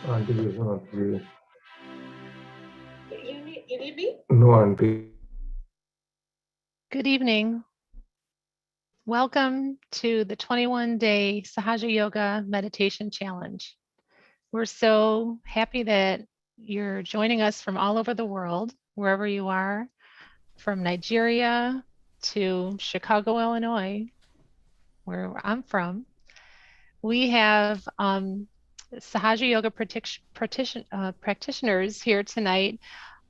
Auntie, listen, auntie. You need me? No, auntie. Good evening. Welcome to the 21-day Sahaja Yoga Meditation Challenge. We're so happy that you're joining us from all over the world, wherever you are, from Nigeria to Chicago, Illinois, where I'm from. We have Sahaja Yoga practitioners here tonight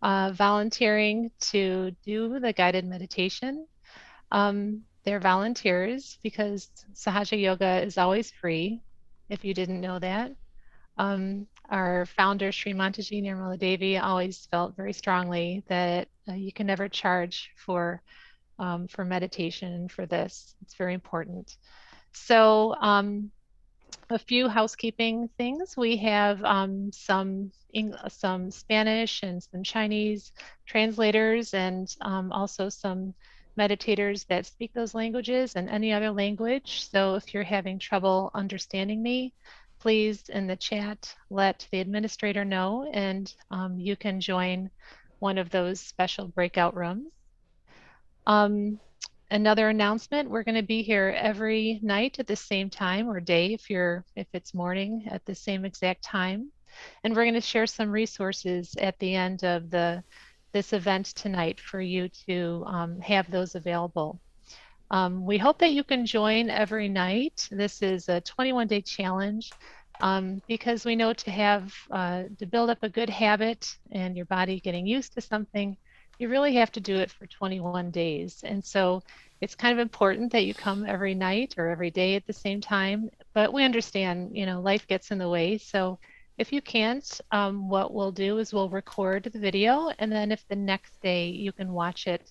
volunteering to do the guided meditation. They're volunteers because Sahaja Yoga is always free, if you didn't know that. Our founder, Shri Mataji, Nirmala Devi, always felt very strongly that you can never charge for meditation for this. It's very important. So a few housekeeping things. We have some Spanish and some Chinese translators, and also some meditators that speak those languages and any other language. So if you're having trouble understanding me, please in the chat let the administrator know, and you can join one of those special breakout rooms. Another announcement, we're going to be here every night at the same time, or day if it's morning, at the same exact time. And we're going to share some resources at the end of this event tonight for you to have those available. We hope that you can join every night. This is a 21-day challenge because we know to build up a good habit and your body getting used to something, you really have to do it for 21 days. And so it's kind of important that you come every night or every day at the same time, but we understand, life gets in the way. So if you can't, what we'll do is we'll record the video, and then if the next day you can watch it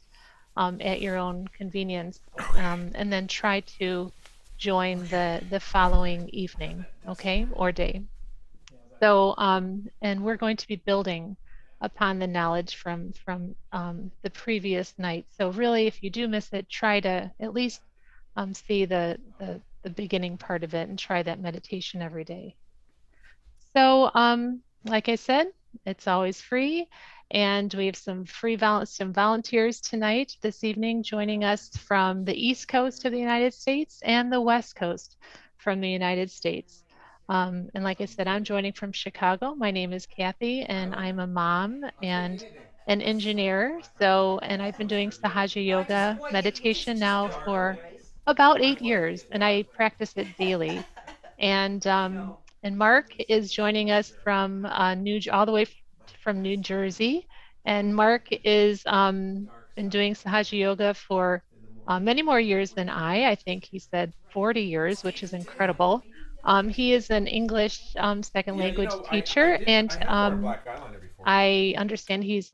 at your own convenience, and then try to join the following evening, okay, or day. So, and we're going to be building upon the knowledge from the previous night. So really, if you do miss it, try to at least see the beginning part of it and try that meditation every day. So, like I said, it's always free. And we have some volunteers tonight, this evening, joining us from the East Coast of the United States and the West Coast from the United States. And like I said, I'm joining from Chicago. My name is Kathy, and I'm a mom and an engineer. And I've been doing Sahaja Yoga meditation now for about 8 years, and I practice it daily. And Mark is joining us from all the way from New Jersey. And Mark is been doing Sahaja Yoga for many more years than I. I think he said 40 years, which is incredible. He is an English second language teacher, and I understand he's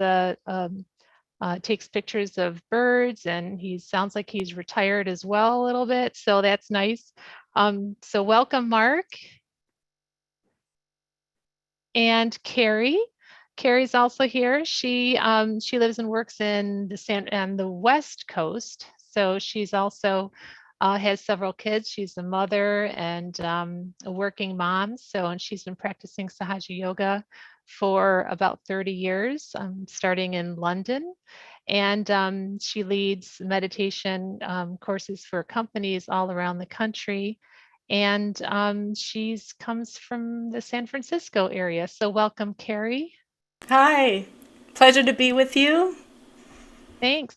takes pictures of birds, and he sounds like he's retired as well a little bit. So that's nice. So welcome, Mark. And Kerry. Kerry's also here. She lives and works in the West Coast. So she's also has several kids. She's a mother and a working mom. And she's been practicing Sahaja Yoga for about 30 years, starting in London. And she leads meditation courses for companies all around the country. And she comes from the San Francisco area. So welcome, Kerry. Hi, pleasure to be with you. Thanks.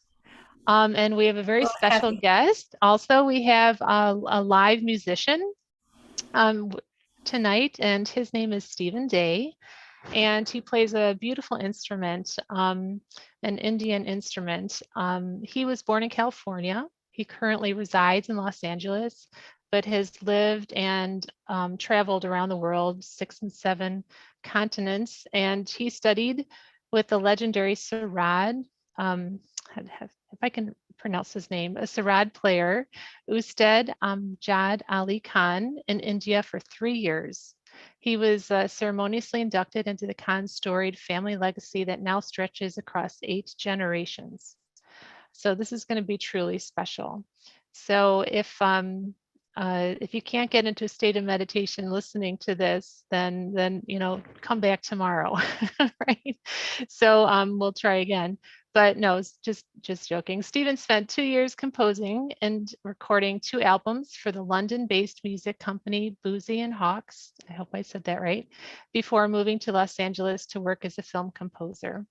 And we have a very Well, special Kathy. guest. Also, we have a live musician tonight, and his name is Stephen Day. And he plays a beautiful instrument, an Indian instrument. He was born in California. He currently resides in Los Angeles, but has lived and traveled around the world, 6 and 7 continents. And he studied with the legendary Sarad, if I can pronounce his name, a Sarad player, Ustad Amjad Ali Khan, in India for 3 years. He was ceremoniously inducted into the Khan storied family legacy that now stretches across 8 generations. So this is going to be truly special. So if you can't get into a state of meditation listening to this, then come back tomorrow, right? So we'll try again. But no, it's just joking. Stephen spent 2 years composing and recording 2 albums for the London-based music company Boozy and Hawks. I hope I said that right. Before moving to Los Angeles to work as a film composer.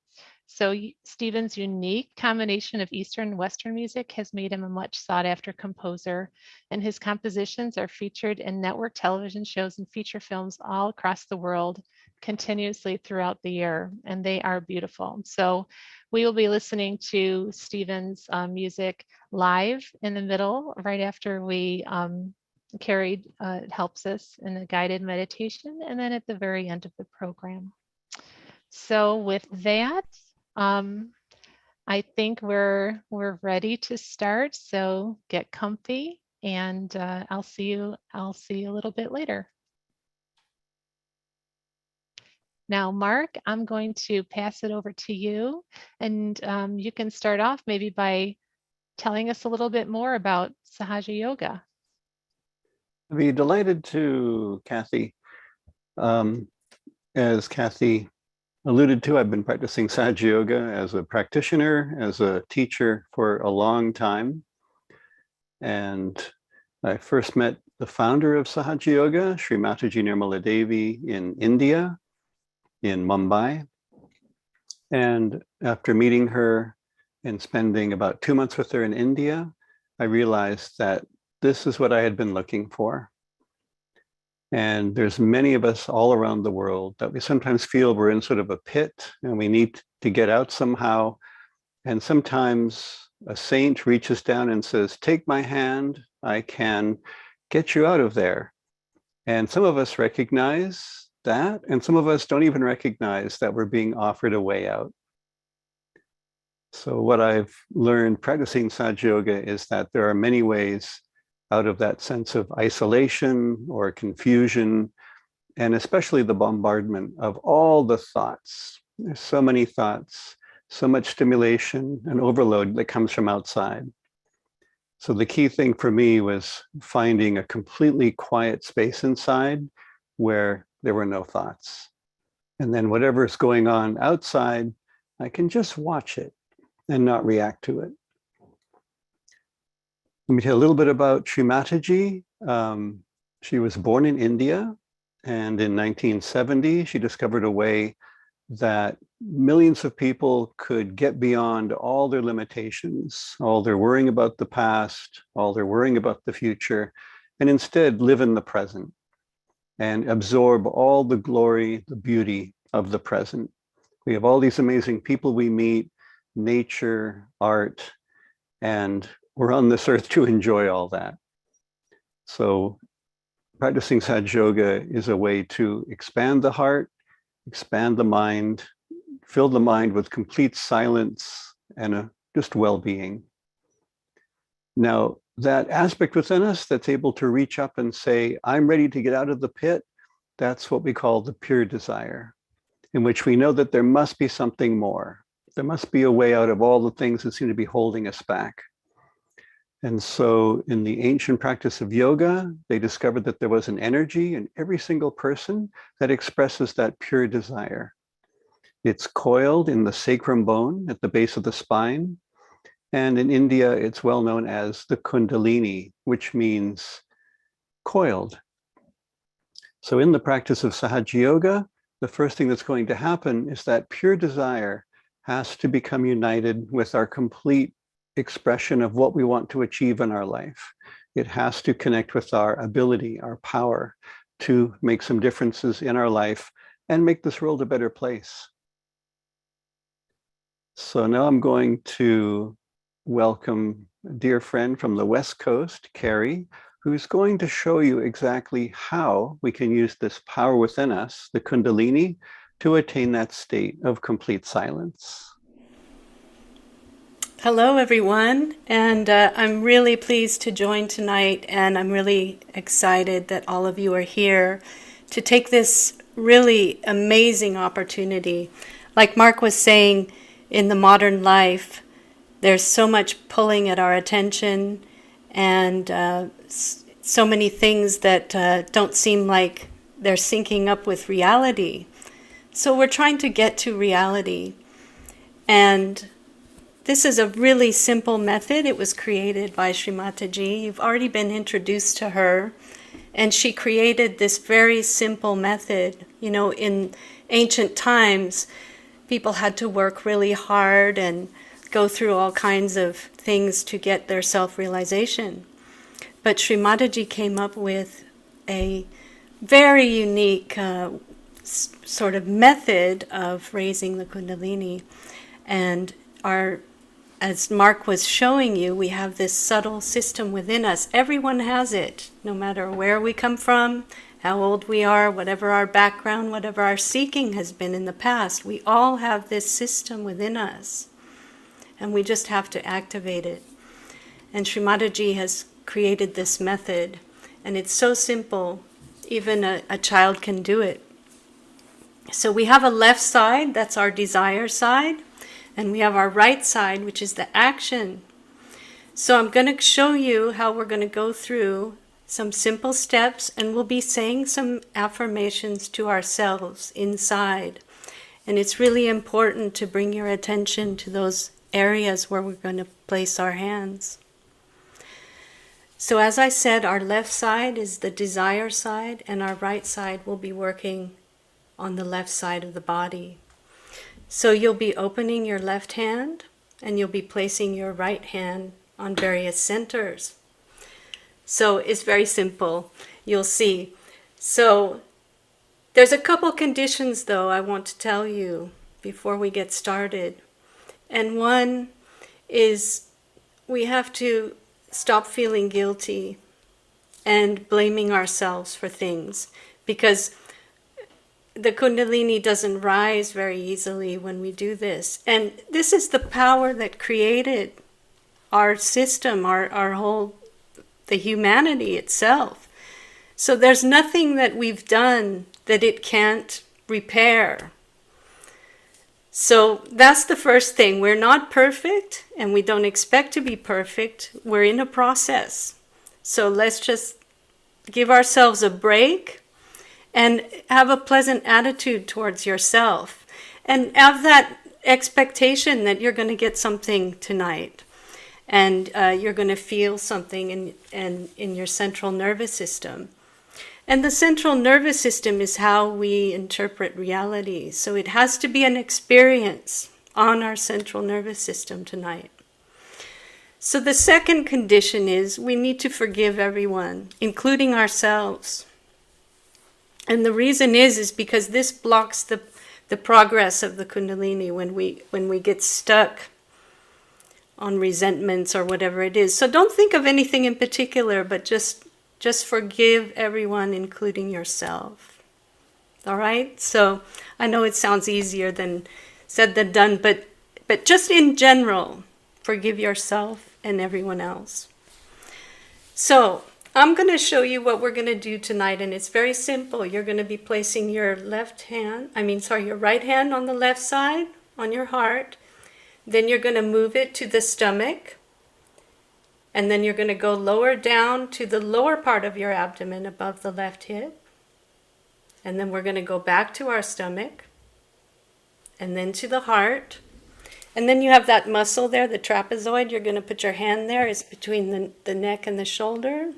So Stephen's unique combination of Eastern and Western music has made him a much sought after composer, and his compositions are featured in network television shows and feature films all across the world continuously throughout the year, and they are beautiful. So we will be listening to Stephen's music live in the middle, right after we Kerry helps us in a guided meditation, and then at the very end of the program. So with that, I think we're ready to start. So get comfy, and I'll see you a little bit later. Now, Mark, I'm going to pass it over to you, and you can start off maybe by telling us a little bit more about Sahaja Yoga. I'd be delighted to, Kathy. As Kathy alluded to, I've been practicing Sahaja Yoga as a practitioner, as a teacher for a long time. And I first met the founder of Sahaja Yoga, Shri Mataji Nirmala Devi, in India, in Mumbai. And after meeting her and spending about 2 months with her in India, I realized that this is what I had been looking for. And there's many of us all around the world that we sometimes feel we're in sort of a pit and we need to get out somehow. And sometimes a saint reaches down and says, take my hand, I can get you out of there. And some of us recognize that, and some of us don't even recognize that we're being offered a way out. So what I've learned practicing Sahaja Yoga is that there are many ways out of that sense of isolation or confusion, and especially the bombardment of all the thoughts. There's so many thoughts, so much stimulation and overload that comes from outside. So the key thing for me was finding a completely quiet space inside where there were no thoughts. And then whatever's going on outside, I can just watch it and not react to it. Let me tell you a little bit about Shri Mataji. She was born in India, and in 1970, she discovered a way that millions of people could get beyond all their limitations, all their worrying about the past, all their worrying about the future, and instead live in the present and absorb all the glory, the beauty of the present. We have all these amazing people we meet, nature, art, and we're on this earth to enjoy all that. So practicing Sahaja Yoga is a way to expand the heart, expand the mind, fill the mind with complete silence and just well-being. Now, that aspect within us that's able to reach up and say, I'm ready to get out of the pit, that's what we call the pure desire, in which we know that there must be something more. There must be a way out of all the things that seem to be holding us back. And so in the ancient practice of yoga, they discovered that there was an energy in every single person that expresses that pure desire. It's coiled in the sacrum bone at the base of the spine. And in India, it's well known as the Kundalini, which means coiled. So in the practice of Sahaja Yoga, the first thing that's going to happen is that pure desire has to become united with our complete expression of what we want to achieve in our life. It has to connect with our ability, our power to make some differences in our life and make this world a better place. So now I'm going to welcome a dear friend from the West Coast, Kerry, who's going to show you exactly how we can use this power within us, the Kundalini, to attain that state of complete silence. Hello, everyone, and I'm really pleased to join tonight, and I'm really excited that all of you are here to take this really amazing opportunity. Like Mark was saying, in the modern life, there's so much pulling at our attention, and so many things that don't seem like they're syncing up with reality. So we're trying to get to reality, and this is a really simple method. It was created by Shri Mataji. You've already been introduced to her. And she created this very simple method. You know, in ancient times, people had to work really hard and go through all kinds of things to get their self-realization. But Shri Mataji came up with a very unique sort of method of raising the Kundalini. And as Mark was showing you, we have this subtle system within us. Everyone has it, no matter where we come from, how old we are, whatever our background, whatever our seeking has been in the past. We all have this system within us, and we just have to activate it. And Shri Mataji has created this method, and it's so simple, even a child can do it. So we have a left side, that's our desire side. And we have our right side, which is the action. So I'm going to show you how we're going to go through some simple steps, and we'll be saying some affirmations to ourselves inside. And it's really important to bring your attention to those areas where we're going to place our hands. So as I said, our left side is the desire side, and our right side will be working on the left side of the body. So you'll be opening your left hand, and you'll be placing your right hand on various centers. So it's very simple, you'll see. So there's a couple conditions, though, I want to tell you before we get started. And one is we have to stop feeling guilty and blaming ourselves for things, because the Kundalini doesn't rise very easily when we do this. And this is the power that created our system, our whole, the humanity itself. So there's nothing that we've done that it can't repair. So that's the first thing. We're not perfect, and we don't expect to be perfect. We're in a process. So let's just give ourselves a break and have a pleasant attitude towards yourself. And have that expectation that you're going to get something tonight. And you're going to feel something in your central nervous system. And the central nervous system is how we interpret reality. So it has to be an experience on our central nervous system tonight. So the second condition is we need to forgive everyone, including ourselves. And the reason is because this blocks the progress of the Kundalini when we get stuck on resentments or whatever it is. So don't think of anything in particular, but just forgive everyone, including yourself. All right? So I know it sounds easier than said than done, but just in general, forgive yourself and everyone else. So I'm going to show you what we're going to do tonight, and it's very simple. You're going to be placing your your right hand on the left side, on your heart. Then you're going to move it to the stomach, And then you're going to go lower down to the lower part of your abdomen above the left hip. And then we're going to go back to our stomach. And then to the heart. And then you have that muscle there, the trapezoid. You're going to put your hand there. It's between the neck and the shoulder.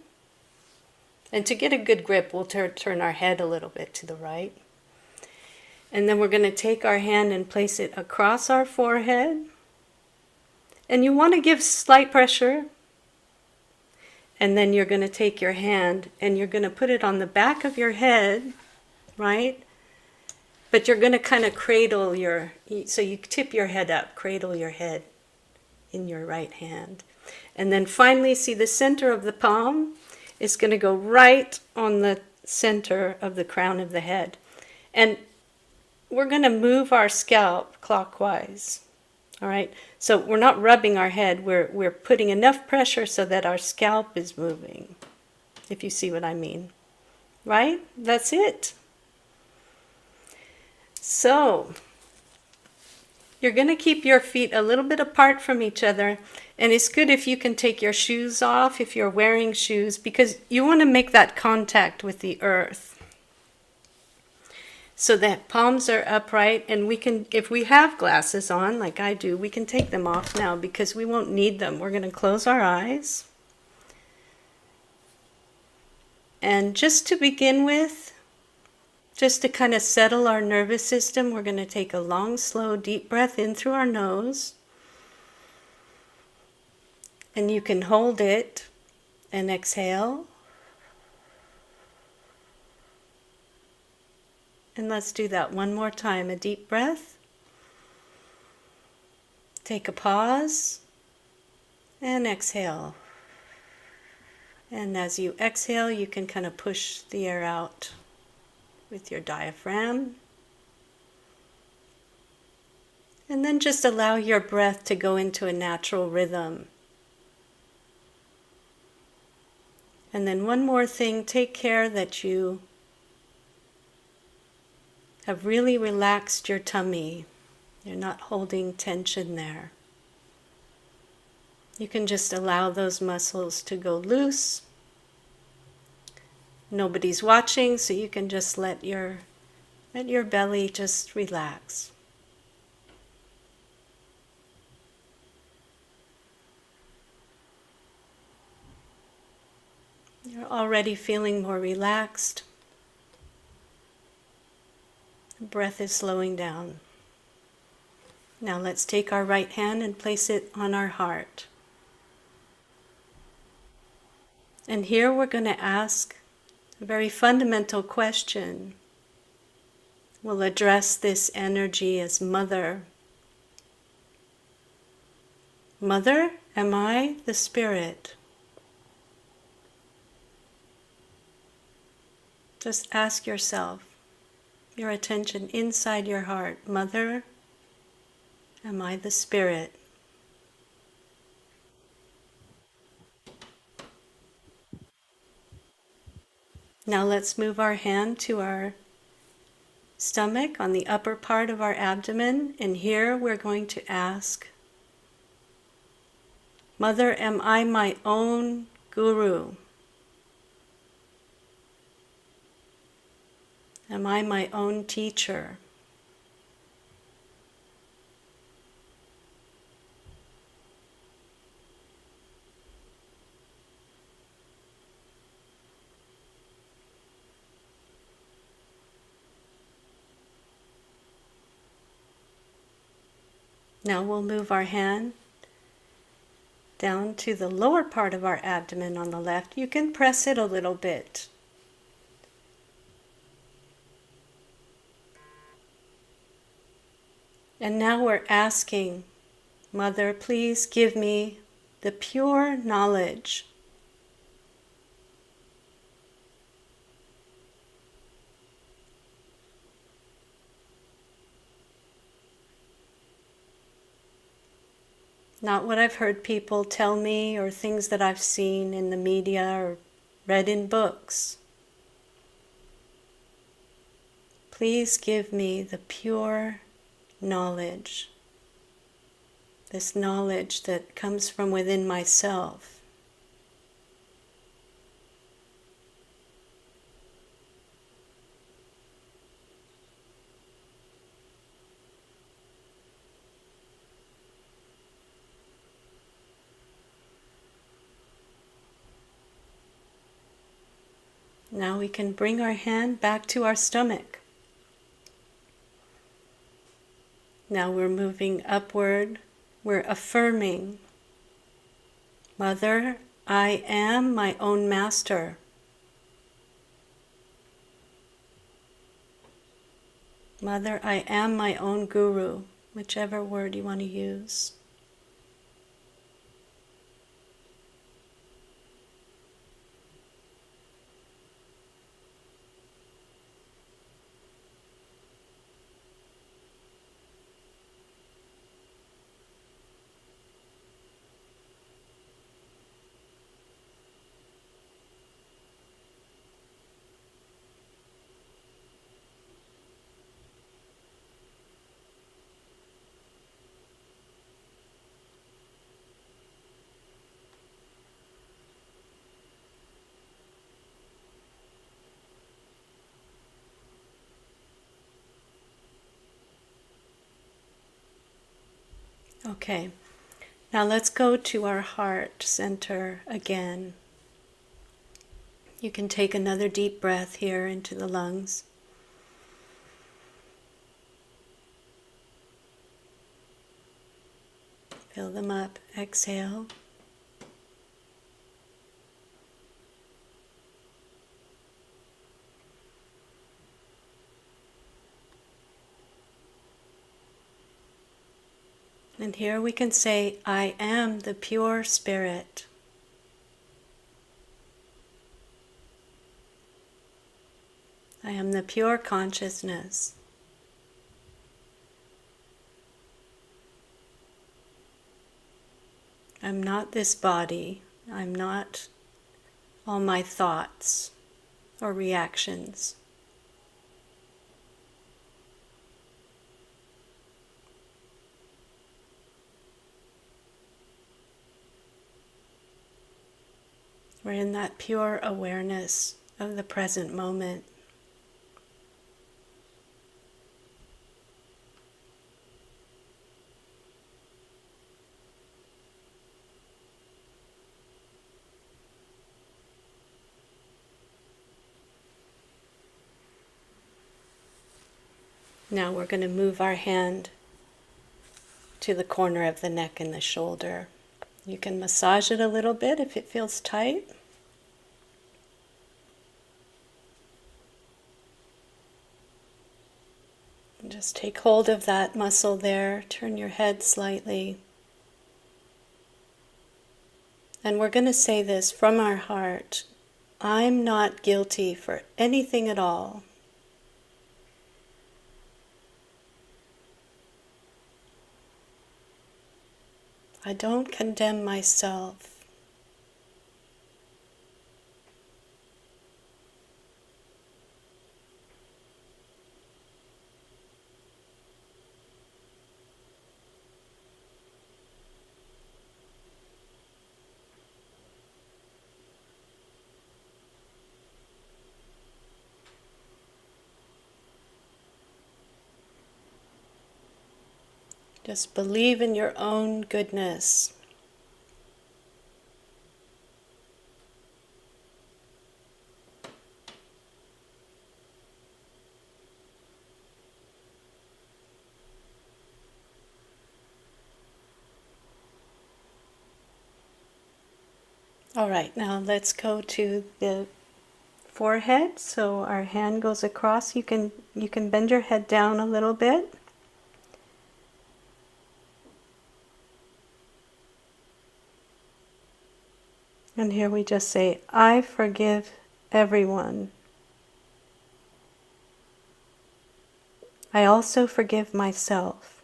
And to get a good grip, we'll turn our head a little bit to the right. And then we're going to take our hand and place it across our forehead. And you want to give slight pressure. And then you're going to take your hand and you're going to put it on the back of your head, right? But you're going to kind of cradle so you tip your head up, cradle your head in your right hand. And then finally, see the center of the palm is going to go right on the center of the crown of the head. And we're going to move our scalp clockwise. All right, so we're not rubbing our head, we're putting enough pressure so that our scalp is moving, if you see what I mean. Right? That's it. So, you're going to keep your feet a little bit apart from each other, and it's good if you can take your shoes off if you're wearing shoes, because you want to make that contact with the earth. So that palms are upright, and we can, if we have glasses on, like I do, we can take them off now because we won't need them. We're going to close our eyes. And just to begin with, just to kind of settle our nervous system, we're going to take a long, slow, deep breath in through our nose. And you can hold it and exhale. And let's do that one more time. A deep breath. Take a pause. And exhale. And as you exhale, you can kind of push the air out with your diaphragm. And then just allow your breath to go into a natural rhythm. And then one more thing, take care that you have really relaxed your tummy. You're not holding tension there. You can just allow those muscles to go loose. Nobody's watching, so you can just let your belly just relax. You're already feeling more relaxed. The breath is slowing down. Now let's take our right hand and place it on our heart. And here we're going to ask a very fundamental question. We'll address this energy as Mother. Mother, am I the Spirit? Just ask yourself, your attention inside your heart. Mother, am I the Spirit? Now let's move our hand to our stomach on the upper part of our abdomen, and here we're going to ask, Mother, am I my own guru? Am I my own teacher? Now we'll move our hand down to the lower part of our abdomen on the left. You can press it a little bit. And now we're asking, Mother, please give me the pure knowledge. Not what I've heard people tell me or things that I've seen in the media or read in books. Please give me the pure knowledge, this knowledge that comes from within myself. Now we can bring our hand back to our stomach. Now we're moving upward. We're affirming, Mother, I am my own master. Mother, I am my own guru, whichever word you want to use. Okay, now let's go to our heart center again. You can take another deep breath here into the lungs. Fill them up, exhale. And here we can say, I am the pure spirit. I am the pure consciousness. I'm not this body. I'm not all my thoughts or reactions. We're in that pure awareness of the present moment. Now we're going to move our hand to the corner of the neck and the shoulder. You can massage it a little bit if it feels tight. And just take hold of that muscle there. Turn your head slightly. And we're going to say this from our heart. I'm not guilty for anything at all. I don't condemn myself. Just believe in your own goodness. All right, now let's go to the forehead. So our hand goes across. You can bend your head down a little bit. And here we just say, I forgive everyone. I also forgive myself.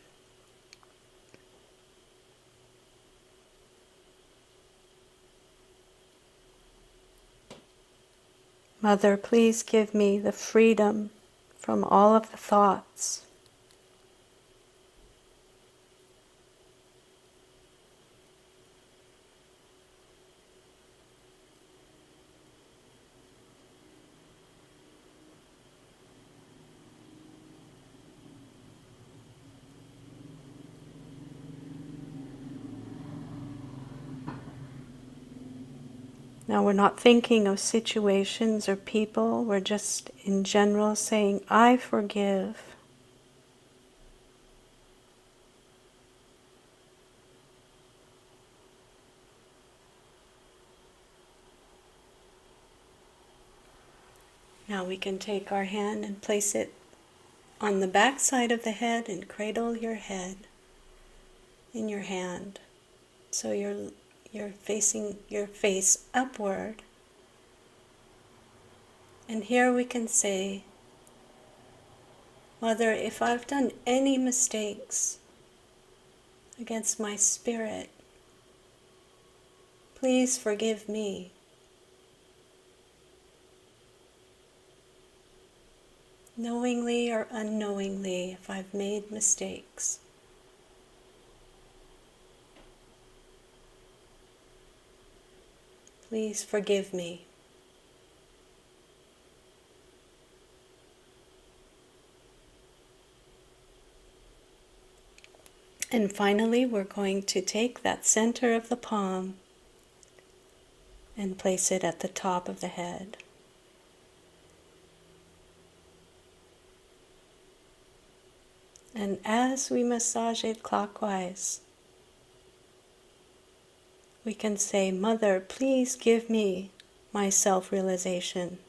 Mother, please give me the freedom from all of the thoughts. Now we're not thinking of situations or people, we're just in general saying, I forgive. Now we can take our hand and place it on the back side of the head and cradle your head in your hand. So you're facing your face upward. And here we can say, Mother, if I've done any mistakes against my spirit, please forgive me. Knowingly or unknowingly, if I've made mistakes. Please forgive me. And finally, we're going to take that center of the palm and place it at the top of the head. And as we massage it clockwise, we can say, Mother, please give me my self-realization.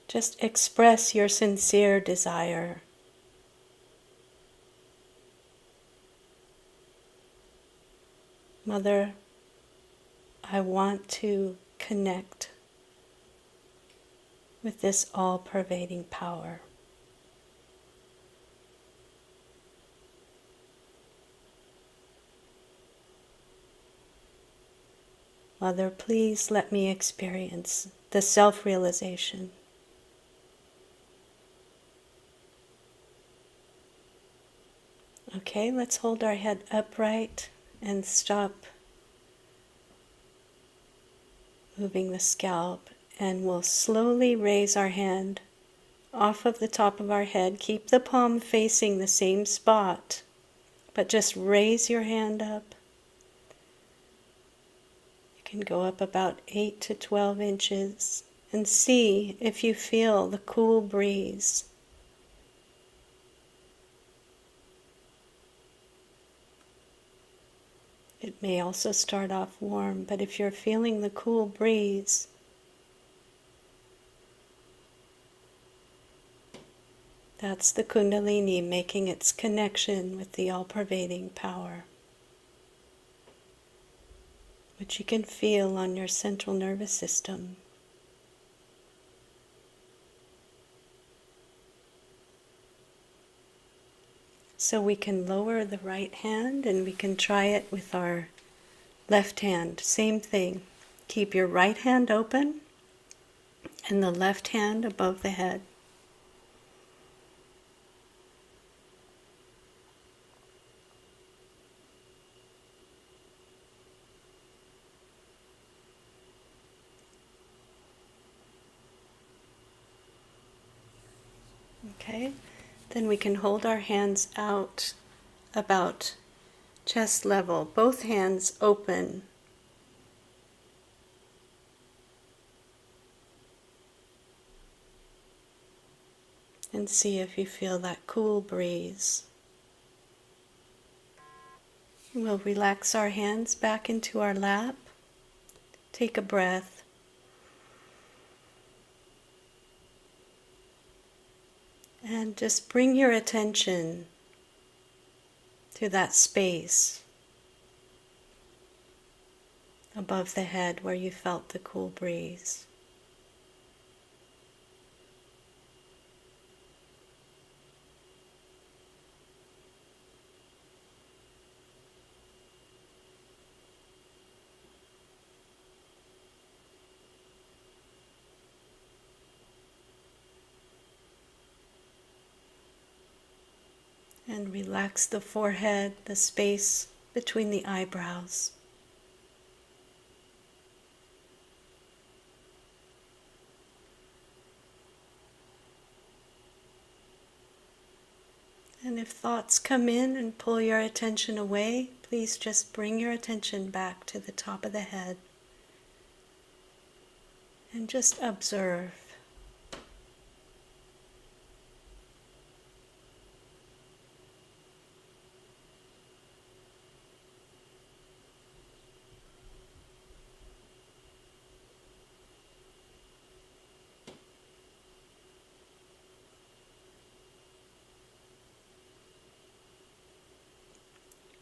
Just express your sincere desire. Mother, I want to connect with this all-pervading power. Mother, please let me experience the self-realization. Okay, let's hold our head upright and stop moving the scalp, and we'll slowly raise our hand off of the top of our head. Keep the palm facing the same spot, but just raise your hand up. You can go up about 8 to 12 inches and see if you feel the cool breeze. It may also start off warm, but if you're feeling the cool breeze, that's the Kundalini making its connection with the all-pervading power, which you can feel on your central nervous system. So we can lower the right hand and we can try it with our left hand. Same thing. Keep your right hand open and the left hand above the head. Okay, then we can hold our hands out about chest level, both hands open. And see if you feel that cool breeze. We'll relax our hands back into our lap. Take a breath. And just bring your attention to that space above the head where you felt the cool breeze. And relax the forehead, the space between the eyebrows. And if thoughts come in and pull your attention away, please just bring your attention back to the top of the head and just observe.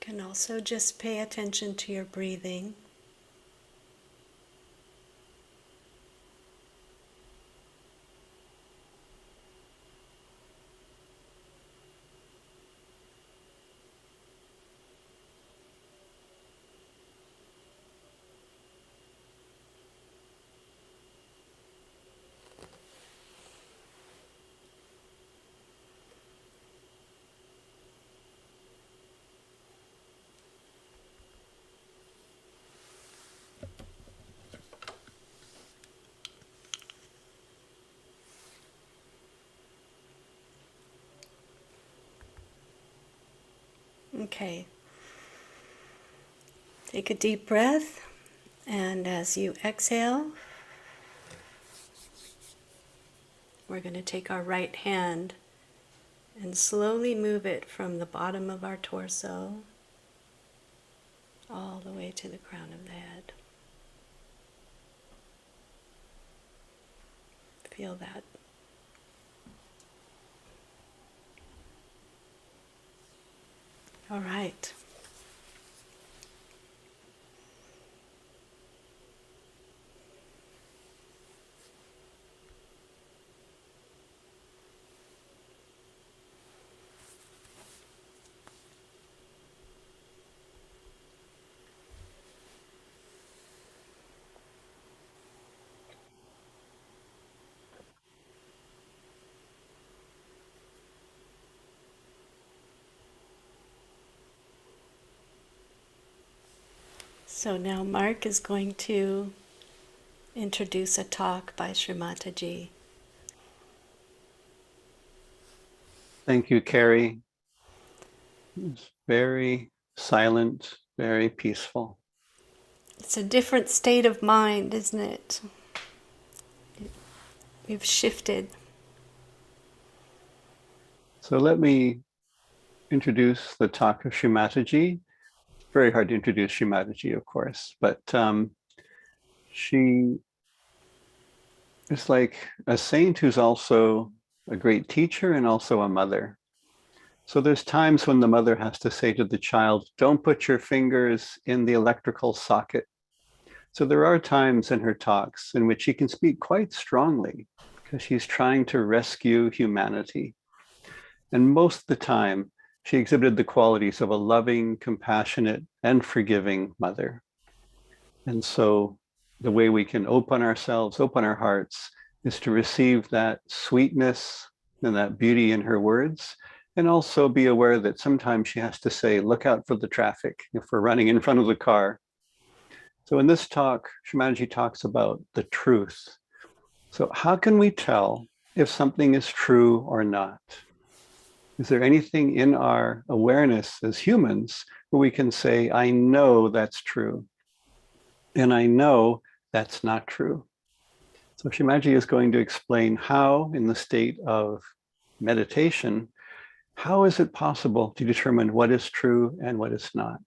You can also just pay attention to your breathing. Okay. Take a deep breath, and as you exhale, we're going to take our right hand and slowly move it from the bottom of our torso all the way to the crown of the head. Feel that. All right. So now Mark is going to introduce a talk by Shri Mataji. Thank you, Kerry. It's very silent, very peaceful. It's a different state of mind, isn't it? We've shifted. So let me introduce the talk of Shri Mataji. Very hard to introduce Shri Mataji, of course, but she is like a saint who's also a great teacher and also a mother. So there's times when the mother has to say to the child, don't put your fingers in the electrical socket. So there are times in her talks in which she can speak quite strongly because she's trying to rescue humanity. And most of the time, she exhibited the qualities of a loving, compassionate, and forgiving mother. And so the way we can open ourselves, open our hearts, is to receive that sweetness and that beauty in her words, and also be aware that sometimes she has to say, look out for the traffic if we're running in front of the car. So in this talk, Shri Mataji talks about the truth. So how can we tell if something is true or not? Is there anything in our awareness as humans where we can say, I know that's true, and I know that's not true? So Shri Mataji is going to explain how, in the state of meditation, how is it possible to determine what is true and what is not?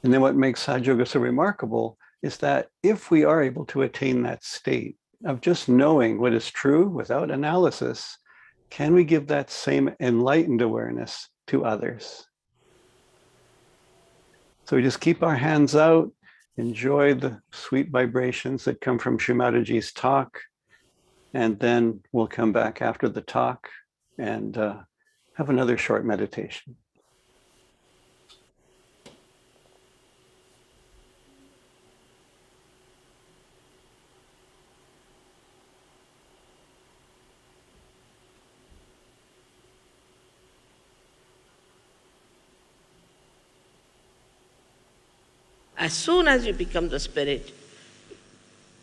And then what makes Sahaja Yoga so remarkable is that if we are able to attain that state of just knowing what is true without analysis, can we give that same enlightened awareness to others? So we just keep our hands out, enjoy the sweet vibrations that come from Shri Mataji's talk, and then we'll come back after the talk and have another short meditation. As soon as you become the spirit,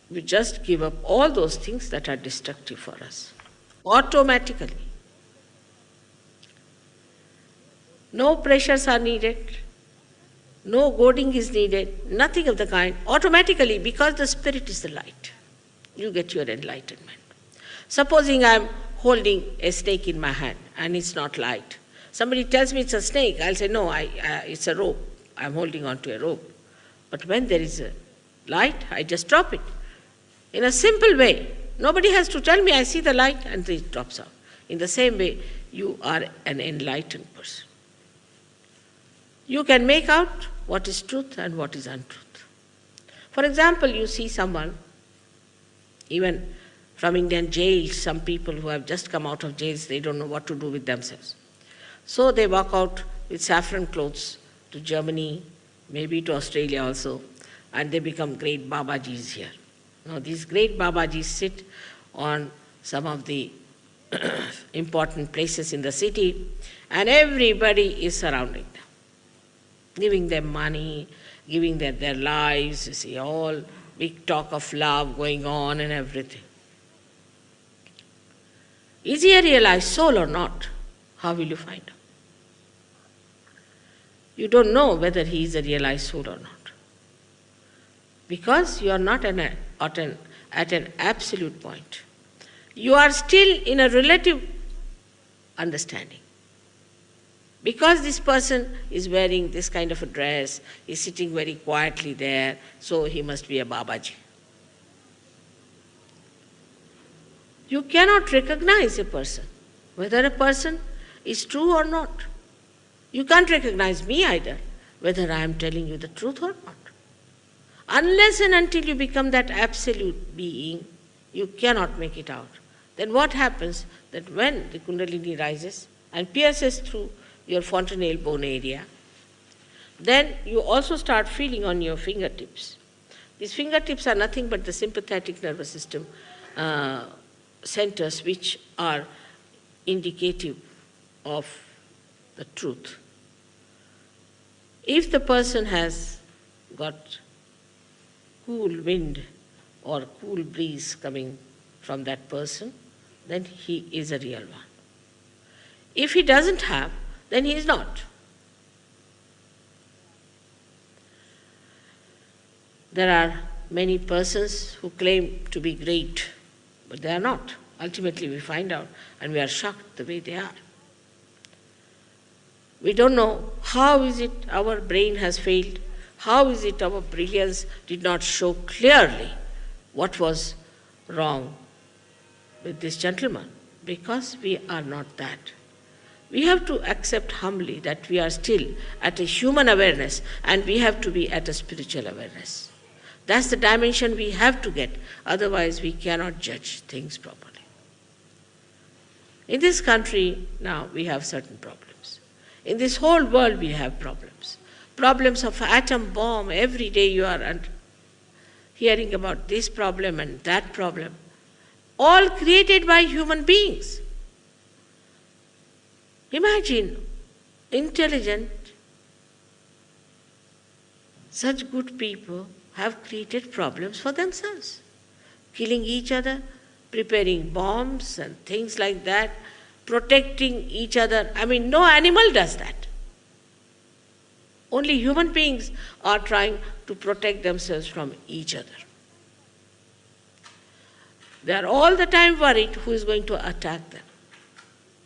we just give up all those things that are destructive for us, automatically. No pressures are needed. No goading is needed. Nothing of the kind. Automatically, because the spirit is the light, you get your enlightenment. Supposing I'm holding a snake in my hand and it's not light. Somebody tells me it's a snake, I'll say, no, it's a rope. I'm holding on to a rope. But when there is a light, I just drop it. In a simple way. Nobody has to tell me, I see the light and it drops out. In the same way, you are an enlightened person. You can make out what is truth and what is untruth. For example, you see someone, even from Indian jails, some people who have just come out of jails, they don't know what to do with themselves. So they walk out with saffron clothes to Germany, maybe to Australia also, and they become great Babajis here. Now these great Babajis sit on some of the important places in the city, and everybody is surrounding them, giving them money, giving them their lives, you see, all big talk of love going on and everything. Is he a realized soul or not? How will you find out? You don't know whether he is a realized soul or not. Because you are not at an absolute point. You are still in a relative understanding. Because this person is wearing this kind of a dress, is sitting very quietly there, so he must be a Babaji. You cannot recognize a person, whether a person is true or not. You can't recognize me either, whether I am telling you the truth or not. Unless and until you become that absolute being, you cannot make it out. Then what happens? That when the Kundalini rises and pierces through your fontanelle bone area, then you also start feeling on your fingertips. These fingertips are nothing but the sympathetic nervous system centers which are indicative of the truth. If the person has got cool wind or cool breeze coming from that person, then he is a real one. If he doesn't have, then he is not. There are many persons who claim to be great, but they are not. Ultimately we find out and we are shocked the way they are. We don't know how is it our brain has failed, how is it our brilliance did not show clearly what was wrong with this gentleman, because we are not that. We have to accept humbly that we are still at a human awareness and we have to be at a spiritual awareness. That's the dimension we have to get, otherwise we cannot judge things properly. In this country now we have certain problems. In this whole world we have problems. Problems of atom bomb, every day you are hearing about this problem and that problem, all created by human beings. Imagine, intelligent, such good people have created problems for themselves, killing each other, preparing bombs and things like that, protecting each other. I mean, no animal does that. Only human beings are trying to protect themselves from each other. They are all the time worried who is going to attack them,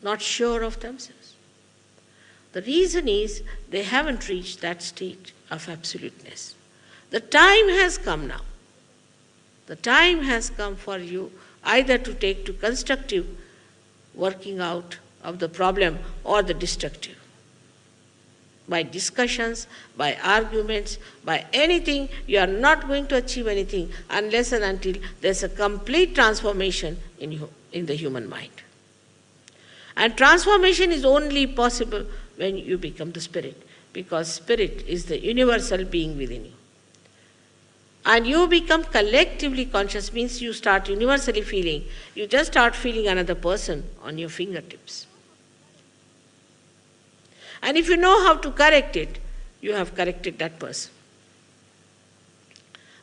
not sure of themselves. The reason is they haven't reached that state of absoluteness. The time has come now. The time has come for you either to take to constructive working out of the problem or the destructive. By discussions, by arguments, by anything, you are not going to achieve anything unless and until there's a complete transformation in the human mind. And transformation is only possible when you become the spirit, because spirit is the universal being within you. And you become collectively conscious, means you start universally feeling. You just start feeling another person on your fingertips. And if you know how to correct it, you have corrected that person.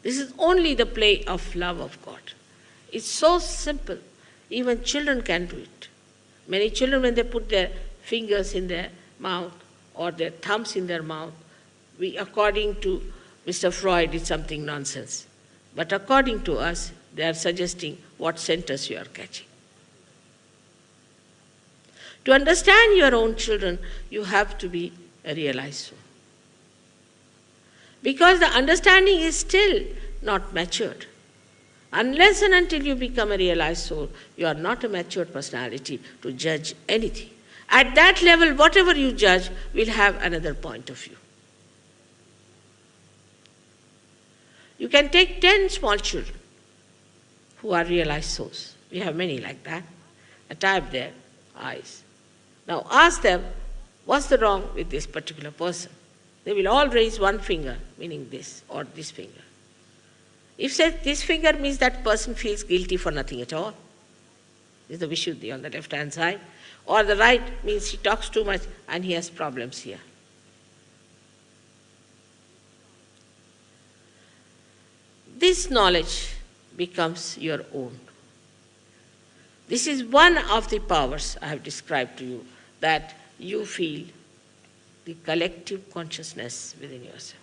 This is only the play of love of God. It's so simple. Even children can do it. Many children, when they put their fingers in their mouth or their thumbs in their mouth, according to Mr. Freud, it's something nonsense. But according to us, they are suggesting what sentence you are catching. To understand your own children, you have to be a realized soul. Because the understanding is still not matured. Unless and until you become a realized soul, you are not a matured personality to judge anything. At that level, whatever you judge will have another point of view. You can take 10 small children who are realized souls. We have many like that. I type their eyes. Now ask them, what's the wrong with this particular person? They will all raise one finger, meaning this, or this finger. If said this finger means that person feels guilty for nothing at all. This is the Vishuddhi on the left-hand side. Or the right means he talks too much and he has problems here. This knowledge becomes your own. This is one of the powers I have described to you, that you feel the collective consciousness within yourself.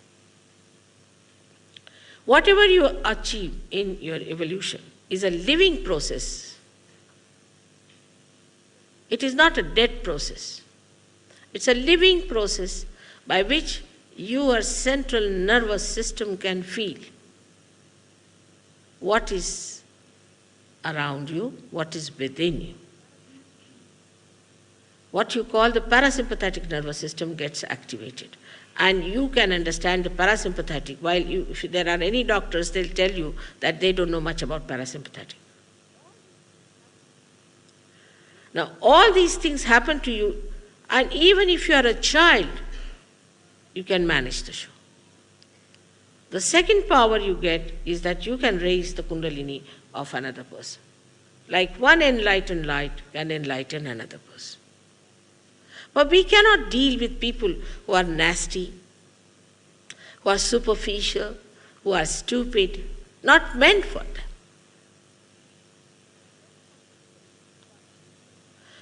Whatever you achieve in your evolution is a living process. It is not a dead process. It's a living process by which your central nervous system can feel what is around you, what is within you. What you call the parasympathetic nervous system gets activated. And you can understand the parasympathetic, while if there are any doctors, they'll tell you that they don't know much about parasympathetic. Now, all these things happen to you, and even if you are a child, you can manage the show. The second power you get is that you can raise the kundalini of another person. Like one enlightened light can enlighten another person. But we cannot deal with people who are nasty, who are superficial, who are stupid, not meant for them.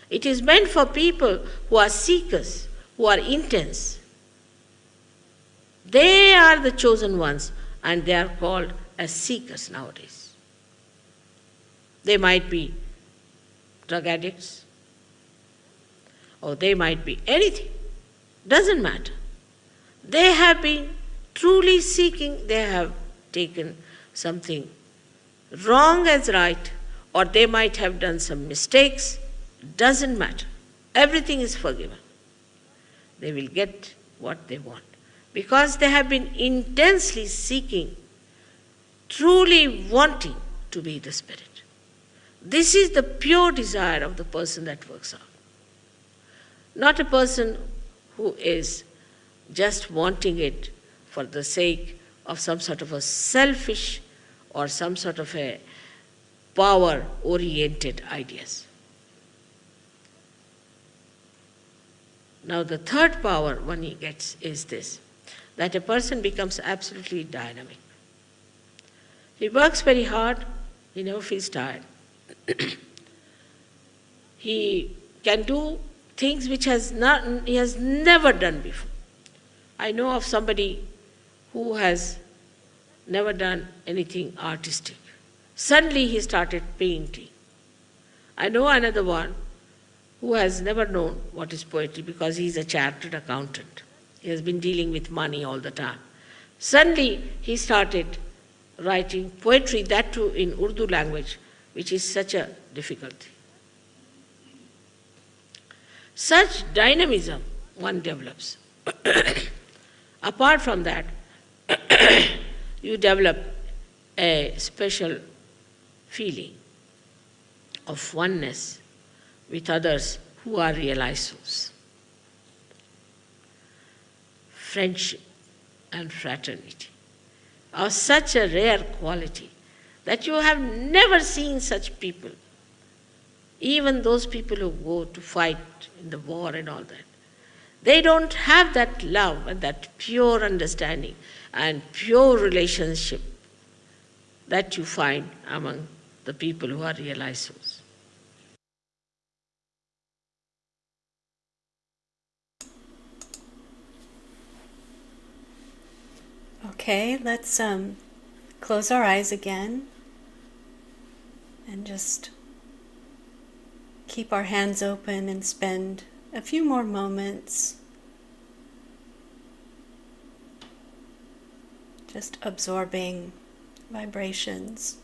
It is meant for people who are seekers, who are intense. They are the chosen ones, and they are called as seekers nowadays. They might be drug addicts, or they might be anything. Doesn't matter. They have been truly seeking, they have taken something wrong as right, or they might have done some mistakes. Doesn't matter. Everything is forgiven. They will get what they want, because they have been intensely seeking, truly wanting to be the Spirit. This is the pure desire of the person that works out. Not a person who is just wanting it for the sake of some sort of a selfish or some sort of a power-oriented ideas. Now the third power one gets is this, that a person becomes absolutely dynamic. He works very hard, he never feels tired. He can do things which he has never done before. I know of somebody who has never done anything artistic. Suddenly he started painting. I know another one who has never known what is poetry because he is a chartered accountant. He has been dealing with money all the time. Suddenly he started writing poetry, that too in Urdu language, which is such a difficult thing. Such dynamism one develops. Apart from that, you develop a special feeling of oneness with others who are realized souls. Friendship and fraternity are such a rare quality that you have never seen such people. Even those people who go to fight in the war and all that, they don't have that love and that pure understanding and pure relationship that you find among the people who are realized souls. Okay, let's close our eyes again and just keep our hands open and spend a few more moments just absorbing vibrations.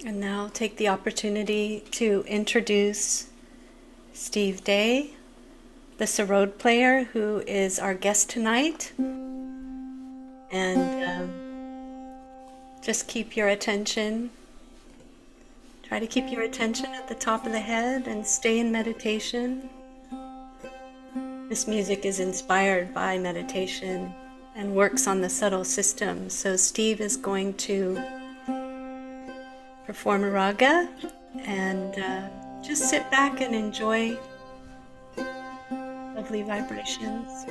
And now take the opportunity to introduce Steve Day, the sarod player who is our guest tonight. And just keep your attention. Try to keep your attention at the top of the head and stay in meditation. This music is inspired by meditation and works on the subtle system. So Steve is going to perform a raga, and just sit back and enjoy lovely vibrations.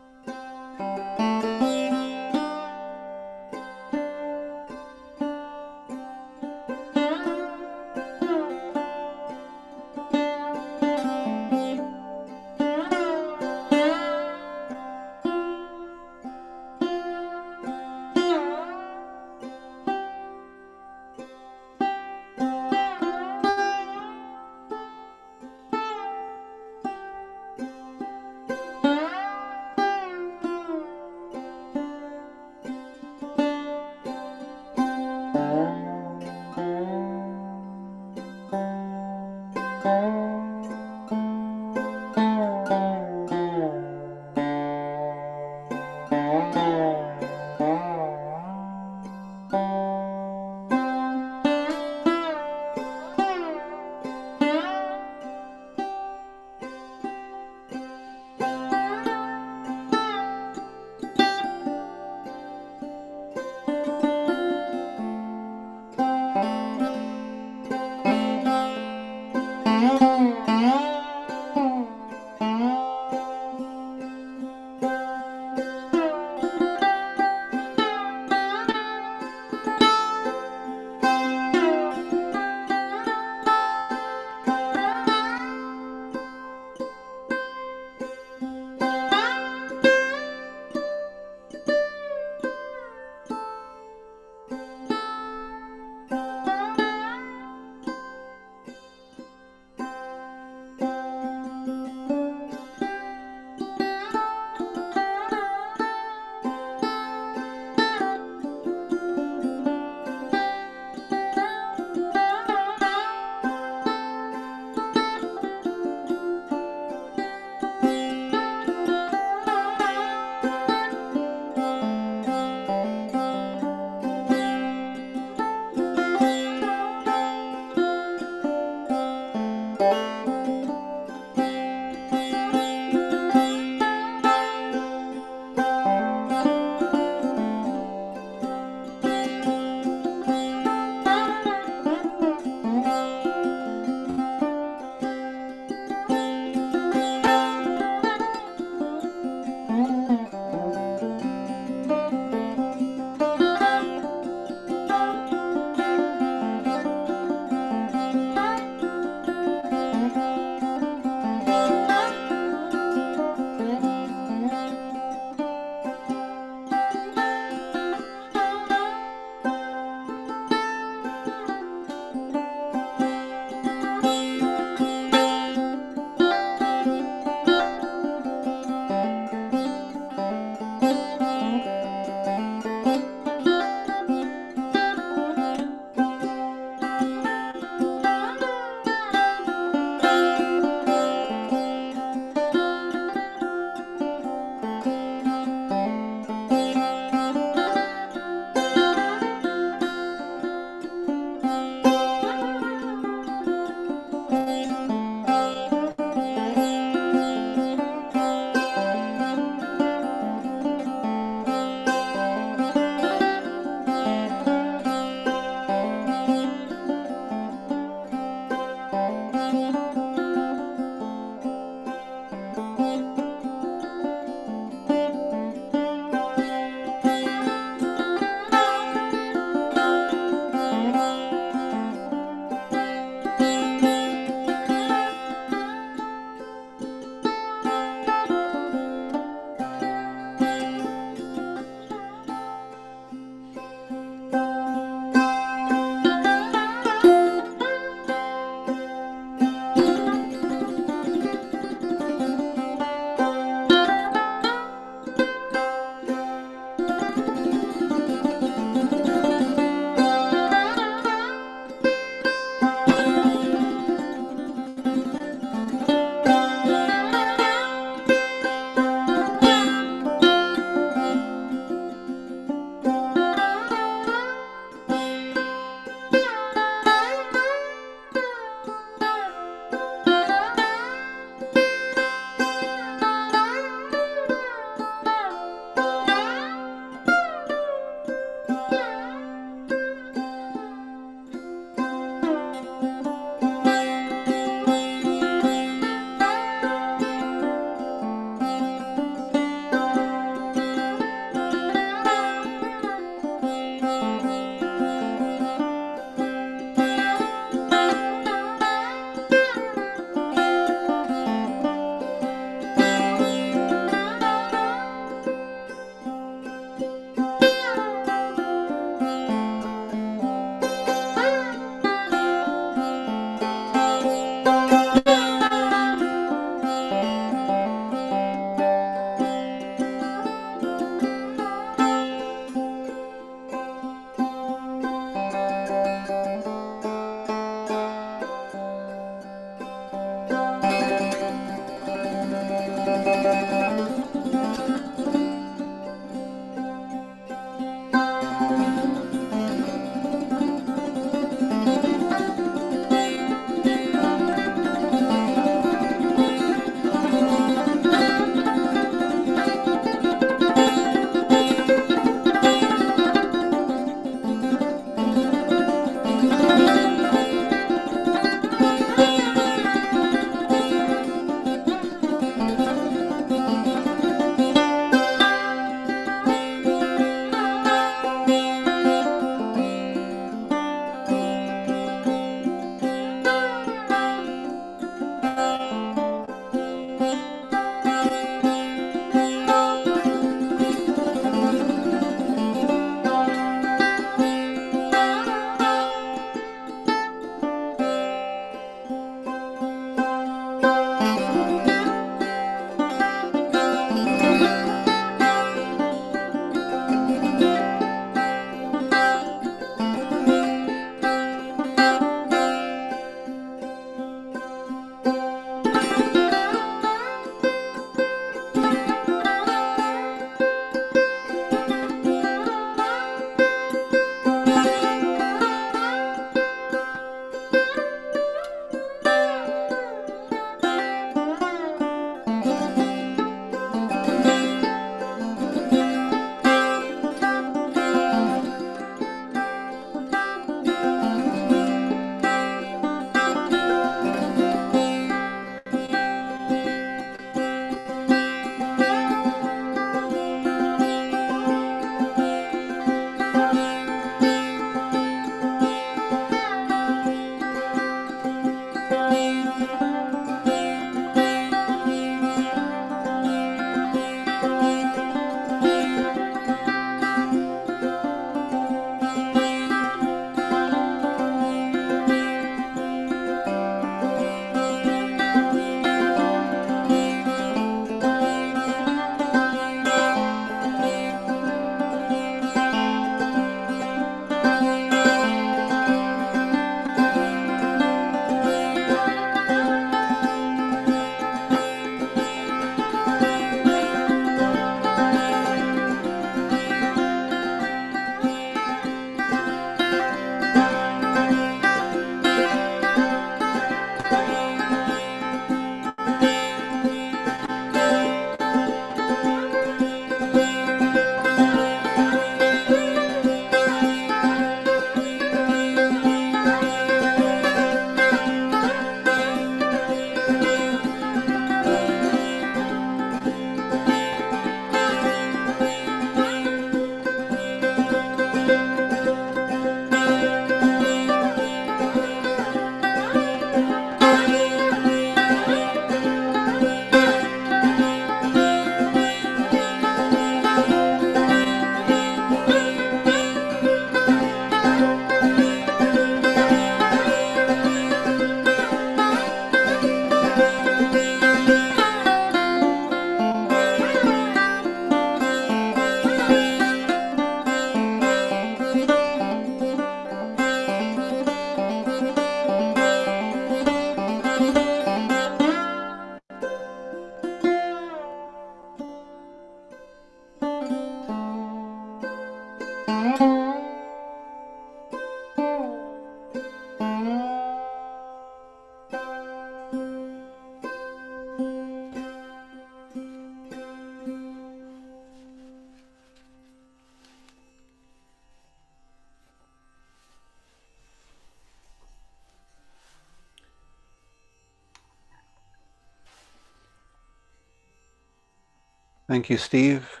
Thank you, Steve.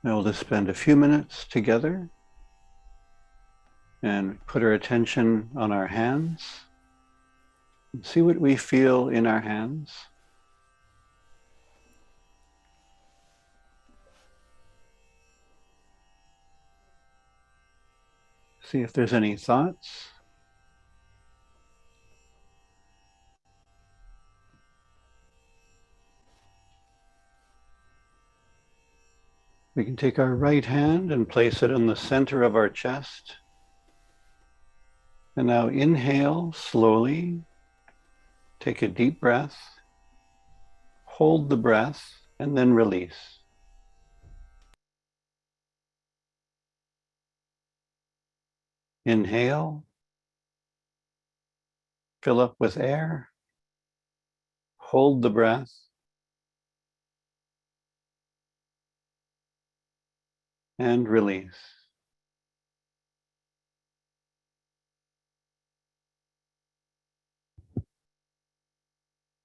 Now we'll just spend a few minutes together and put our attention on our hands. And see what we feel in our hands. See if there's any thoughts. We can take our right hand and place it in the center of our chest. And now inhale slowly. Take a deep breath. Hold the breath and then release. Inhale. Fill up with air. Hold the breath. And release.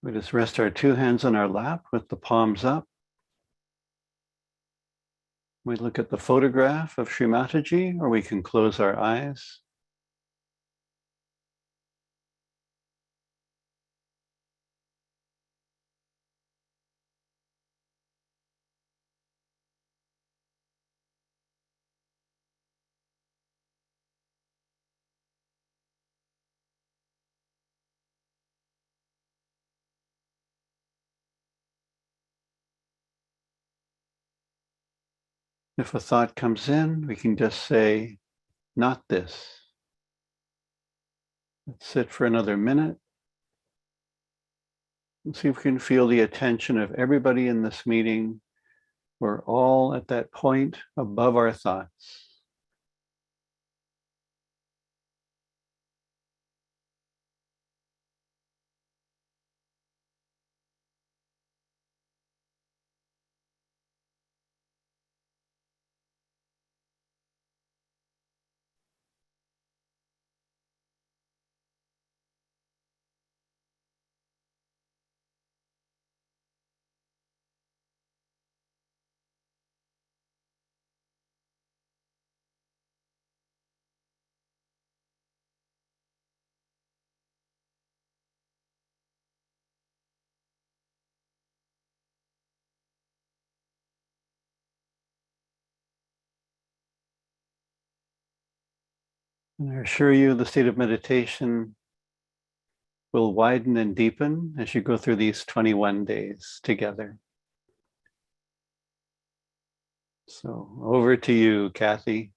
We just rest our two hands on our lap with the palms up. We look at the photograph of Shri Mataji, or we can close our eyes. If a thought comes in, we can just say, not this. Let's sit for another minute and see if we can feel the attention of everybody in this meeting. We're all at that point above our thoughts. And I assure you the state of meditation will widen and deepen as you go through these 21 days together. So over to you, Kathy.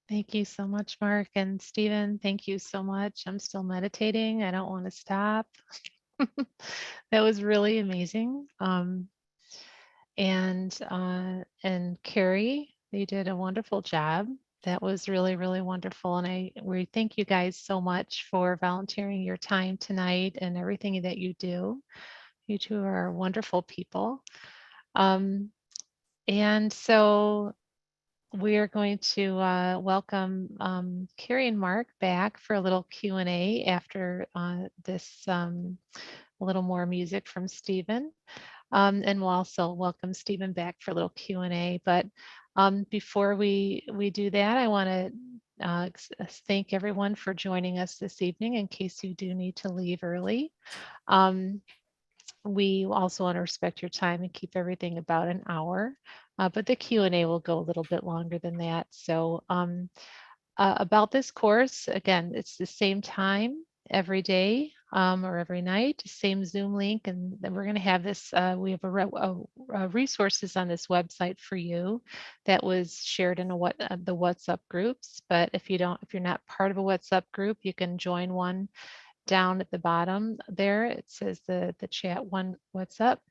Thank you so much, Mark, and Stephen. Thank you so much. I'm still meditating. I don't want to stop. That was really amazing. And Kerry, they did a wonderful job. That was really, really wonderful. And we thank you guys so much for volunteering your time tonight and everything that you do. You two are wonderful people. And so we are going to welcome Kerry and Mark back for a little Q&A after this little more music from Stephen. And we'll also welcome Stephen back for a little Q&A. But before we do that, I want to thank everyone for joining us this evening in case you do need to leave early. We also want to respect your time and keep everything about an hour, but the Q&A will go a little bit longer than that. So about this course, again, it's the same time every day or every night, same Zoom link, and then we're going to have this, we have resources on this website for you that was shared in the WhatsApp groups. But if you're not part of a WhatsApp group, you can join one. Down at the bottom there, it says the chat one, what's up?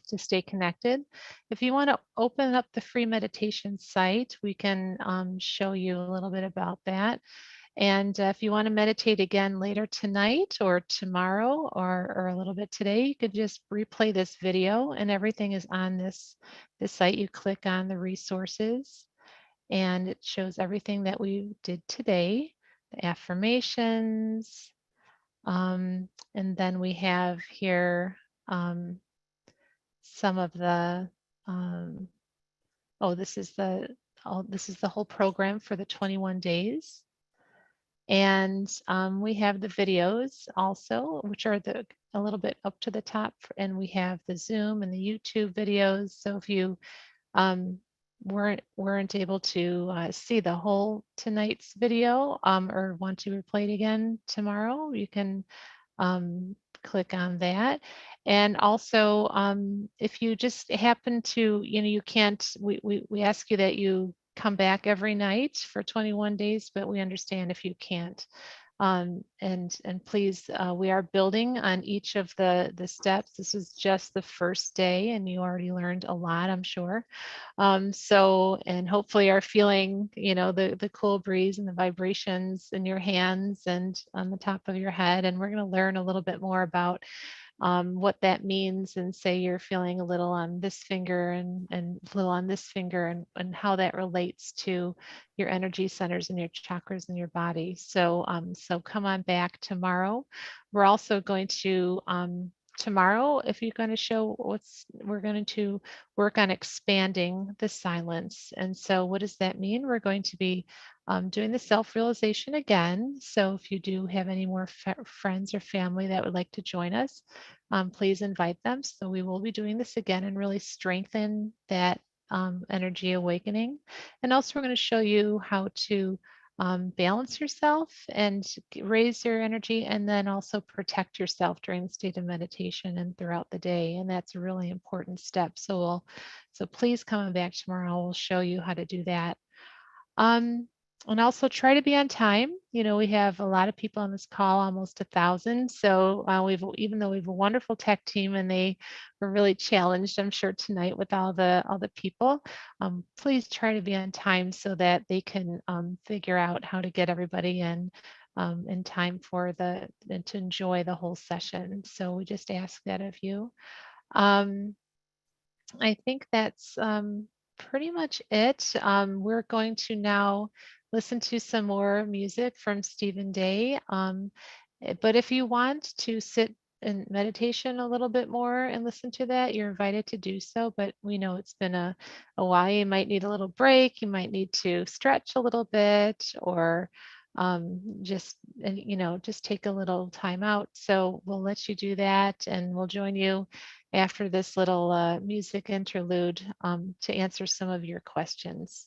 to stay connected. If you want to open up the free meditation site, we can show you a little bit about that. And if you want to meditate again later tonight or tomorrow or a little bit today, you could just replay this video, and everything is on this site. You click on the resources and it shows everything that we did today, the affirmations. And then we have here some of the, this is the whole program for the 21 days. And we have the videos also, which are a little bit up to the top, and we have the Zoom and the YouTube videos. So if you weren't able to see the whole tonight's video or want to replay it again tomorrow, you can click on that. And also, if you just happen to, you can't, we ask you that you come back every night for 21 days, but we understand if you can't. And please, we are building on each of the steps. This is just the first day, and you already learned a lot, I'm sure. And hopefully are feeling, the cool breeze and the vibrations in your hands and on the top of your head. And we're going to learn a little bit more about what that means, and say you're feeling a little on this finger and a little on this finger, and how that relates to your energy centers and your chakras in your body. So come on back tomorrow. We're also going to tomorrow, if you're going to show we're going to work on expanding the silence. And so what does that mean? We're going to be doing the self-realization again. So if you do have any more friends or family that would like to join us, please invite them. So we will be doing this again and really strengthen that energy awakening. And also we're going to show you how to balance yourself and raise your energy, and then also protect yourself during the state of meditation and throughout the day. And that's a really important step. So please come back tomorrow. We'll show you how to do that. And also try to be on time. We have a lot of people on this call, almost 1,000. So even though we have a wonderful tech team, and they were really challenged, I'm sure, tonight with all the people, please try to be on time so that they can figure out how to get everybody in time to enjoy the whole session. So we just ask that of you. I think that's pretty much it. We're going to now listen to some more music from Stephen Day. But if you want to sit in meditation a little bit more and listen to that, you're invited to do so. But we know it's been a while. You might need a little break. You might need to stretch a little bit, or just take a little time out. So we'll let you do that, and we'll join you after this little music interlude to answer some of your questions.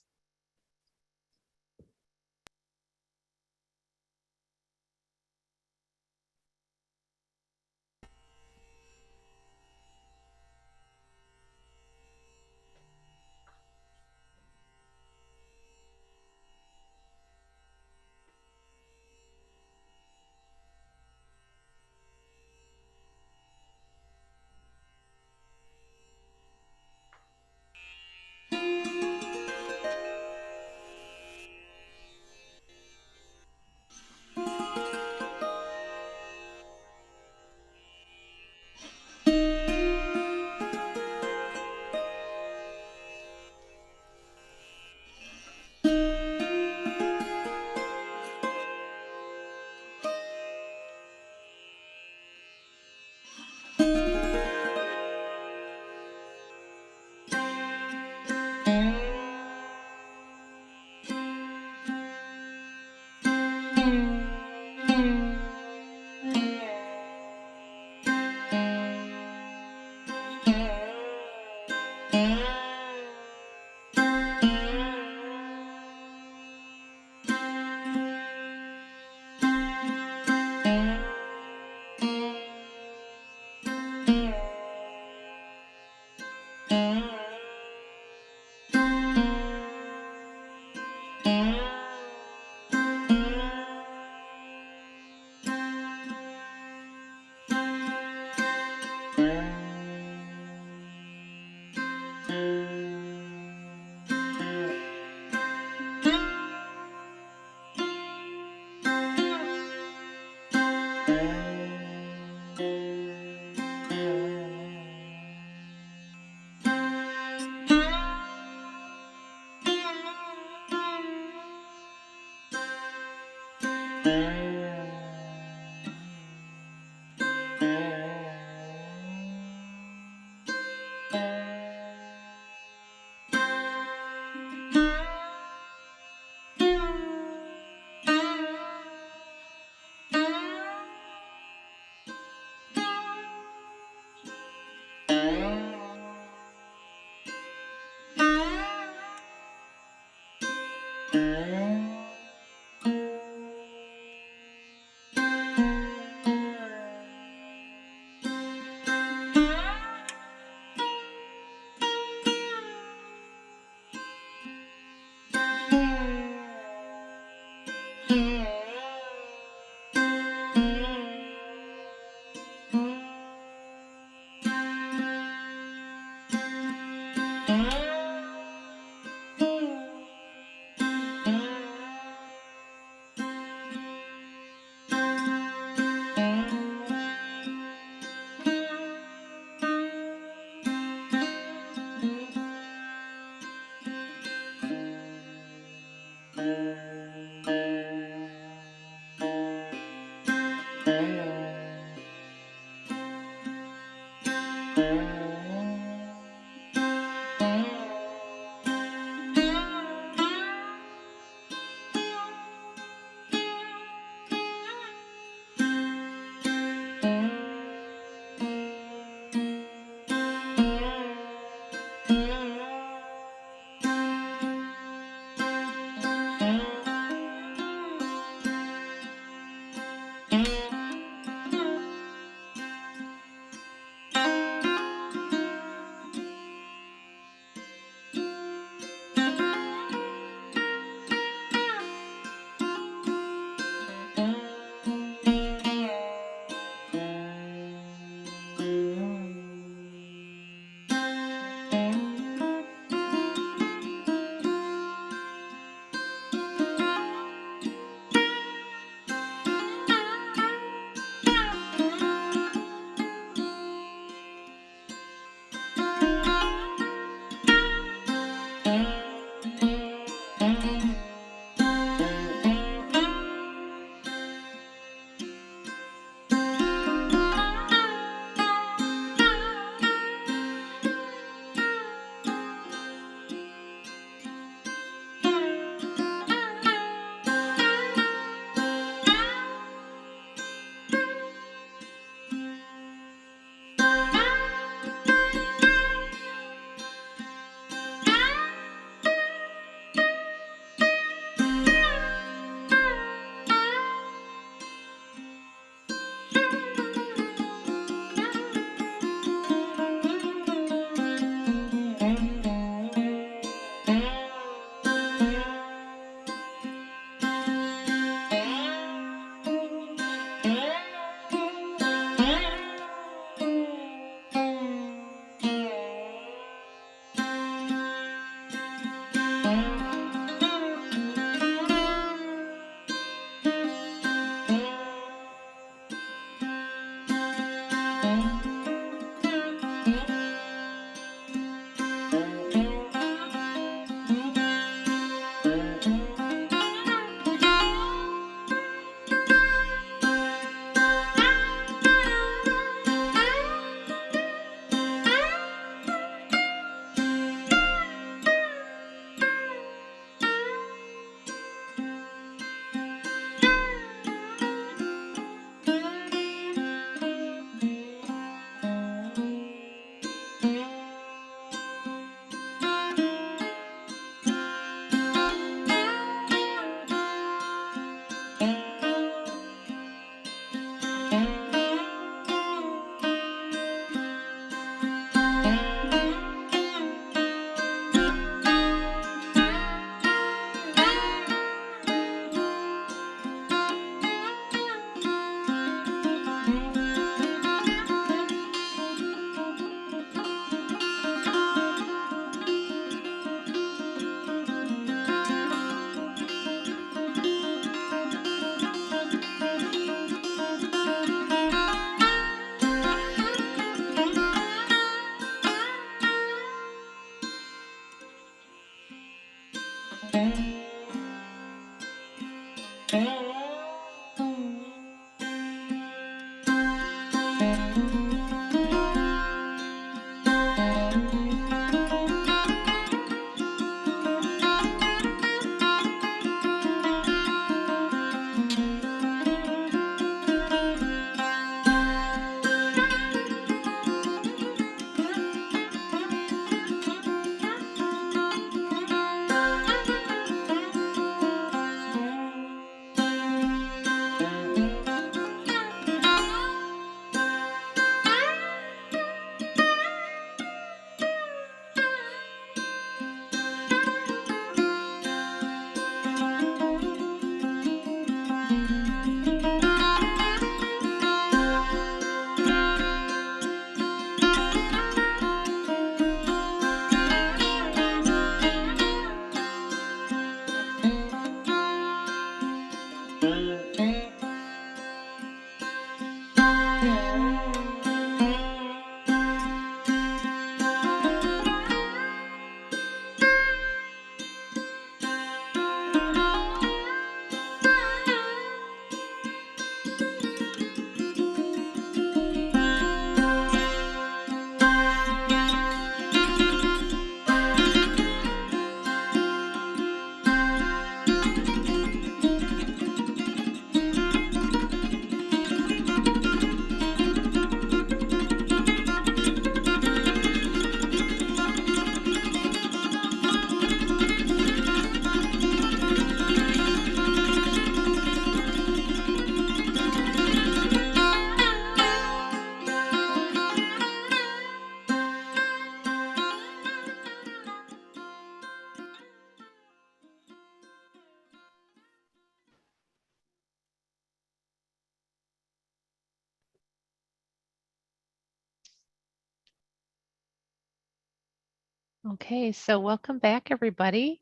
Okay, so welcome back, everybody.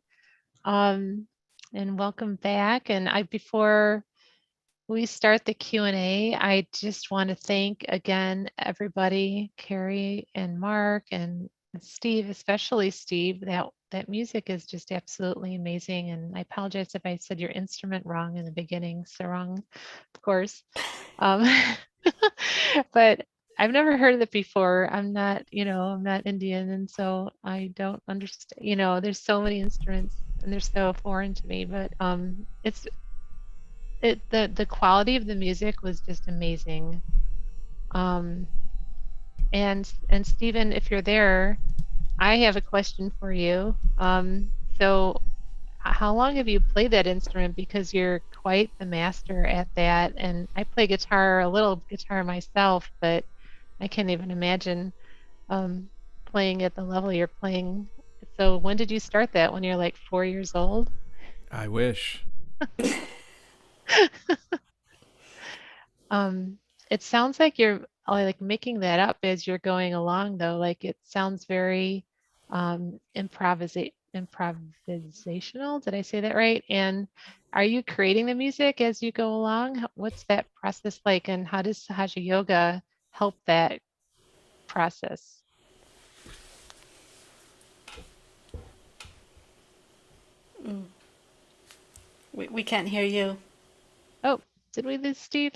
And welcome back. And before we start the Q&A, I just want to thank again everybody, Kerry and Mark and Steve, especially Steve. That music is just absolutely amazing. And I apologize if I said your instrument wrong in the beginning, sarong, of course. But I've never heard of it before. I'm not Indian, and so I don't understand. There's so many instruments and they're so foreign to me, but the quality of the music was just amazing. And Stephen, if you're there, I have a question for you. So how long have you played that instrument? Because you're quite the master at that. And I play a little guitar myself, but I can't even imagine playing at the level you're playing. So when did you start that? When you're like 4 years old? I wish. It sounds like you're like making that up as you're going along, though. Like it sounds very improvisational. Did I say that right? And are you creating the music as you go along? What's that process like? And how does Sahaja Yoga help that process? We can't hear you. Oh, did we lose Steve?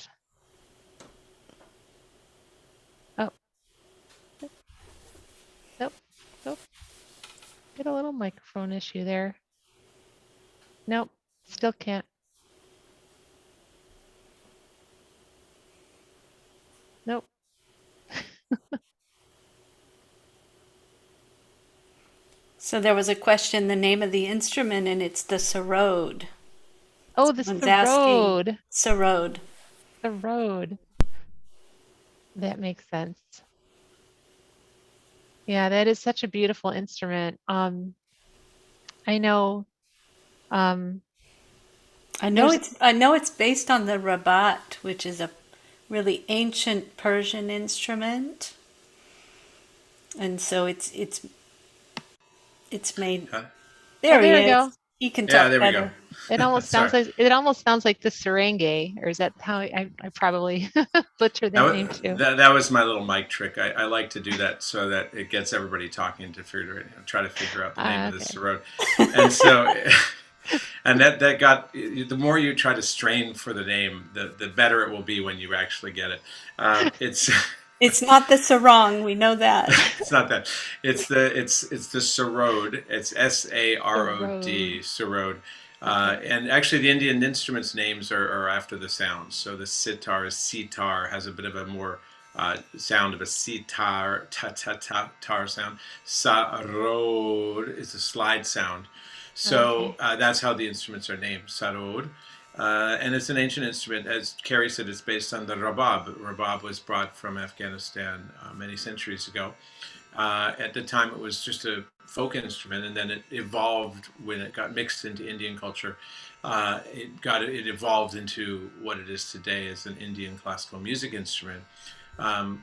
Oh, nope, nope. Get a little microphone issue there. Nope, still can't. Nope. So there was a question, the name of the instrument, and it's the sarod. Oh, this Someone's the asking. road. Sarod. The road. That makes sense. Yeah, that is such a beautiful instrument. I know. I know it's based on the rabat, which is a really ancient Persian instrument, and so it's made. Huh? There there he we is. go. He can Yeah, talk there we better. go. It almost sounds Sorry. like the Serenge, or is that how I probably butchered that name too? That was my little mic trick. I like to do that so that it gets everybody talking to try to figure out the name of this road. And so, and that got, the more you try to strain for the name, the better it will be when you actually get it. It's not the sarong, we know that. It's not that. It's the sarod. It's SAROD, sarod. And actually, the Indian instruments names are after the sounds. So the sitar is sitar, has a bit of a more sound of a sitar, tar sound. Sarod is a slide sound. So that's how the instruments are named, sarod. And it's an ancient instrument. As Kerry said, it's based on the rabab. Rabab was brought from Afghanistan many centuries ago. At the time, it was just a folk instrument, and then it evolved when it got mixed into Indian culture. It evolved into what it is today as an Indian classical music instrument.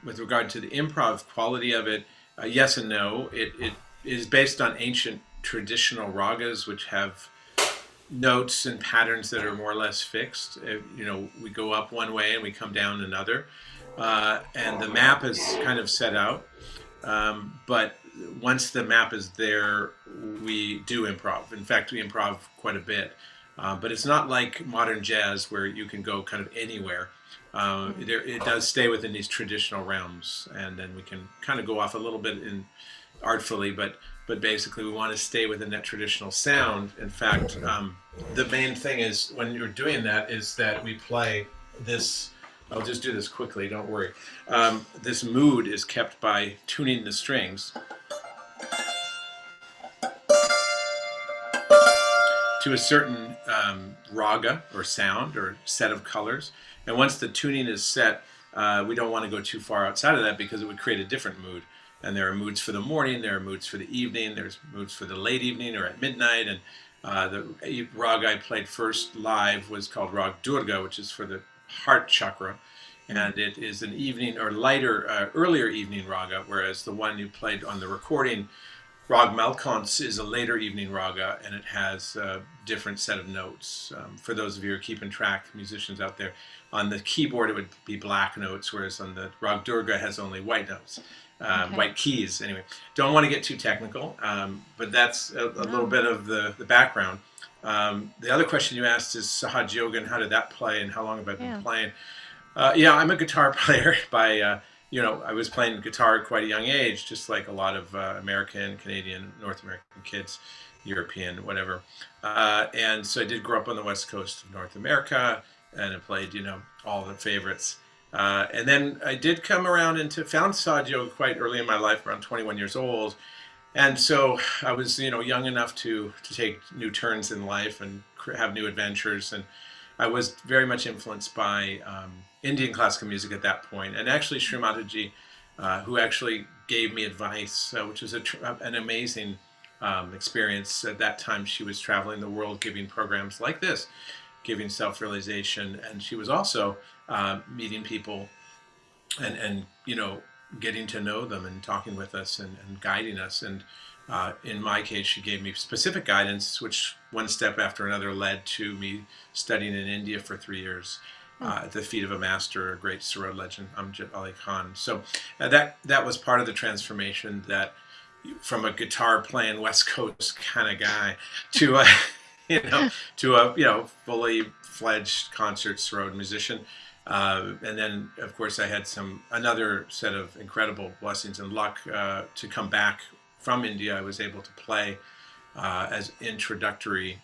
With regard to the improv quality of it, yes and no. It is based on ancient traditional ragas, which have notes and patterns that are more or less fixed. We go up one way and we come down another, and the map is kind of set out. But once the map is there, we do improv. In fact, we improv quite a bit. But it's not like modern jazz where you can go kind of anywhere. It does stay within these traditional realms, and then we can kind of go off a little bit artfully, but basically we want to stay within that traditional sound. In fact, the main thing is when you're doing that is that we play this. I'll just do this quickly, don't worry. This mood is kept by tuning the strings to a certain raga or sound or set of colors. And once the tuning is set, we don't want to go too far outside of that because it would create a different mood. And there are moods for the morning, there are moods for the evening, there's moods for the late evening or at midnight. And the raga I played first live was called Rag Durga, which is for the heart chakra. And it is an evening or lighter, earlier evening raga, whereas the one you played on the recording Rag Malkons is a later evening raga, and it has a different set of notes. For those of you who are keeping track, musicians out there, on the keyboard it would be black notes, whereas on the Rag Durga has only white notes, white keys. Anyway, don't want to get too technical, but that's a little bit of the background. The other question you asked is Sahaja Yoga and how did that play and how long have I been playing? Yeah, I'm a guitar player by I was playing guitar at quite a young age, just like a lot of American, Canadian, North American kids, European, whatever. And so I did grow up on the west coast of North America, and I played, all the favorites. And then I did come around found Sahaja Yoga quite early in my life, around 21 years old. And so I was, young enough to take new turns in life and have new adventures. And I was very much influenced by Indian classical music at that point, and actually Shri Mataji, who actually gave me advice, which was an amazing experience. At that time, she was traveling the world giving programs like this, giving self-realization, and she was also meeting people and getting to know them and talking with us and guiding us. And in my case, she gave me specific guidance, which one step after another led to me studying in India for 3 years at the feet of a master, a great Sarod legend, Amjad Ali Khan. So that was part of the transformation, that from a guitar playing West Coast kind of guy to a fully fledged concert Sarod musician. And then, of course, I had another set of incredible blessings and luck to come back from India. I was able to play as introductory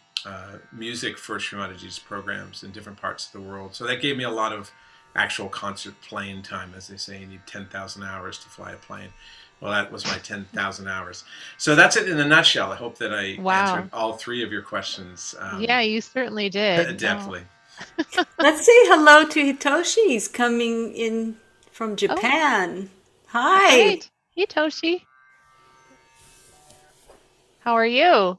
music for Shri Mataji's programs in different parts of the world. So that gave me a lot of actual concert playing time. As they say, you need 10,000 hours to fly a plane. Well, that was my 10,000 hours. So that's it in a nutshell. I hope that I answered all three of your questions. Yeah, you certainly did. Definitely. Let's say hello to Hitoshi. He's coming in from Japan. Hi. Right. Hitoshi. How are you?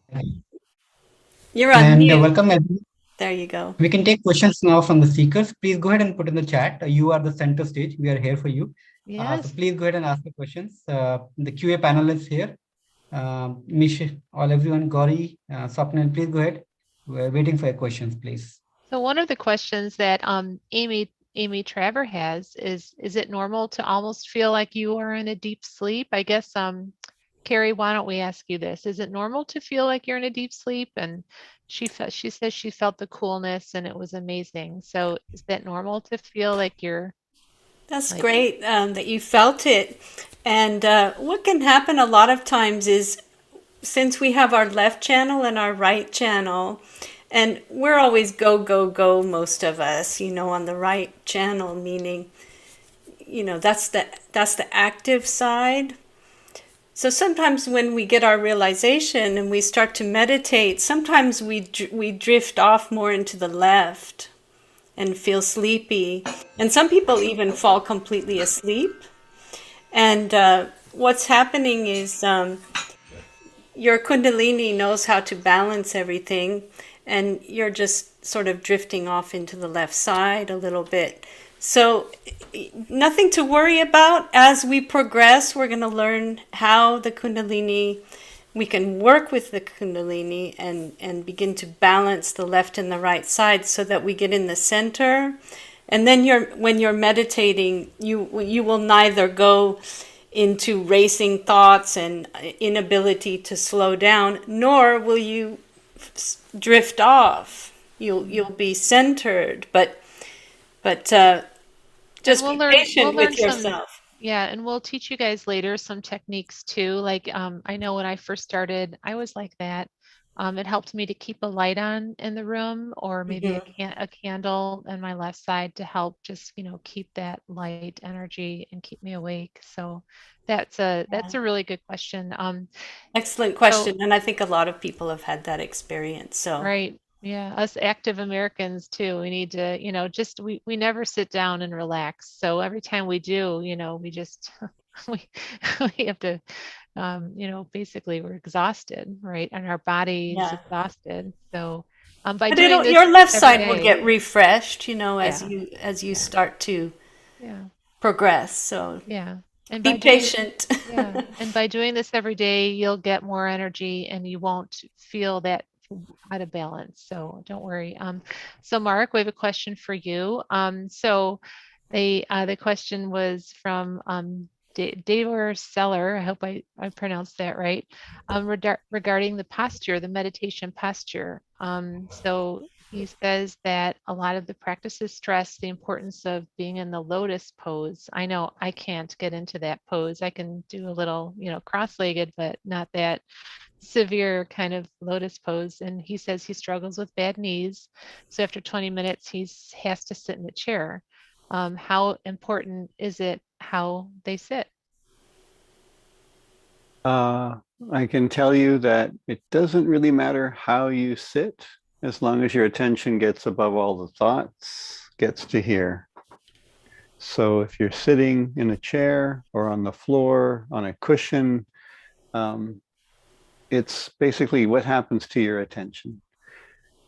You're on mute. Welcome everyone. There you go. We can take questions now from the speakers. Please go ahead and put in the chat. You are the center stage. We are here for you. Yes. So please go ahead and ask the questions. The QA panel is here. Mish, everyone, Gauri, Swapnil, please go ahead. We're waiting for your questions, please. So one of the questions that Amy Traver has is it normal to almost feel like you are in a deep sleep? I guess, Kerry, why don't we ask you this? Is it normal to feel like you're in a deep sleep? And she says she felt the coolness and it was amazing. So is that normal to feel like you're... That's great that you felt it. And what can happen a lot of times is, since we have our left channel and our right channel, and we're always go, go, go, most of us, on the right channel, meaning, that's the active side. So sometimes when we get our realization and we start to meditate, sometimes we drift off more into the left and feel sleepy. And some people even fall completely asleep. And what's happening is your Kundalini knows how to balance everything, and you're just sort of drifting off into the left side a little bit. So nothing to worry about. As we progress, we're going to learn how the Kundalini, we can work with the Kundalini and begin to balance the left and the right side so that we get in the center. And then when you're meditating, you will neither go into racing thoughts and inability to slow down, nor will you drift off. You'll be centered, but just be patient with yourself. And we'll teach you guys later some techniques too. Like I know when I first started, I was like that. It helped me to keep a light on in the room, or maybe a candle on my left side to help just keep that light energy and keep me awake. So that's a really good question. Excellent question, and I think a lot of people have had that experience. So right. Yeah, us active Americans too. We need to, we never sit down and relax. So every time we do, we just we have to, basically we're exhausted, right? And our body is exhausted. So by doing this, your left side day, will get refreshed, as you start to progress. So yeah. And Be by doing, patient. yeah, and by doing this every day, you'll get more energy and you won't feel that out of balance. So don't worry. So Mark, we have a question for you. So the question was from David Seller. I hope I pronounced that right. Regarding the posture, the meditation posture. So he says that a lot of the practices stress the importance of being in the lotus pose. I know I can't get into that pose. I can do a little, cross-legged, but not that severe kind of lotus pose. And he says he struggles with bad knees. So after 20 minutes, he has to sit in the chair. How important is it how they sit? I can tell you that it doesn't really matter how you sit, as long as your attention gets above all the thoughts, gets to here. So if you're sitting in a chair or on the floor, on a cushion, it's basically what happens to your attention.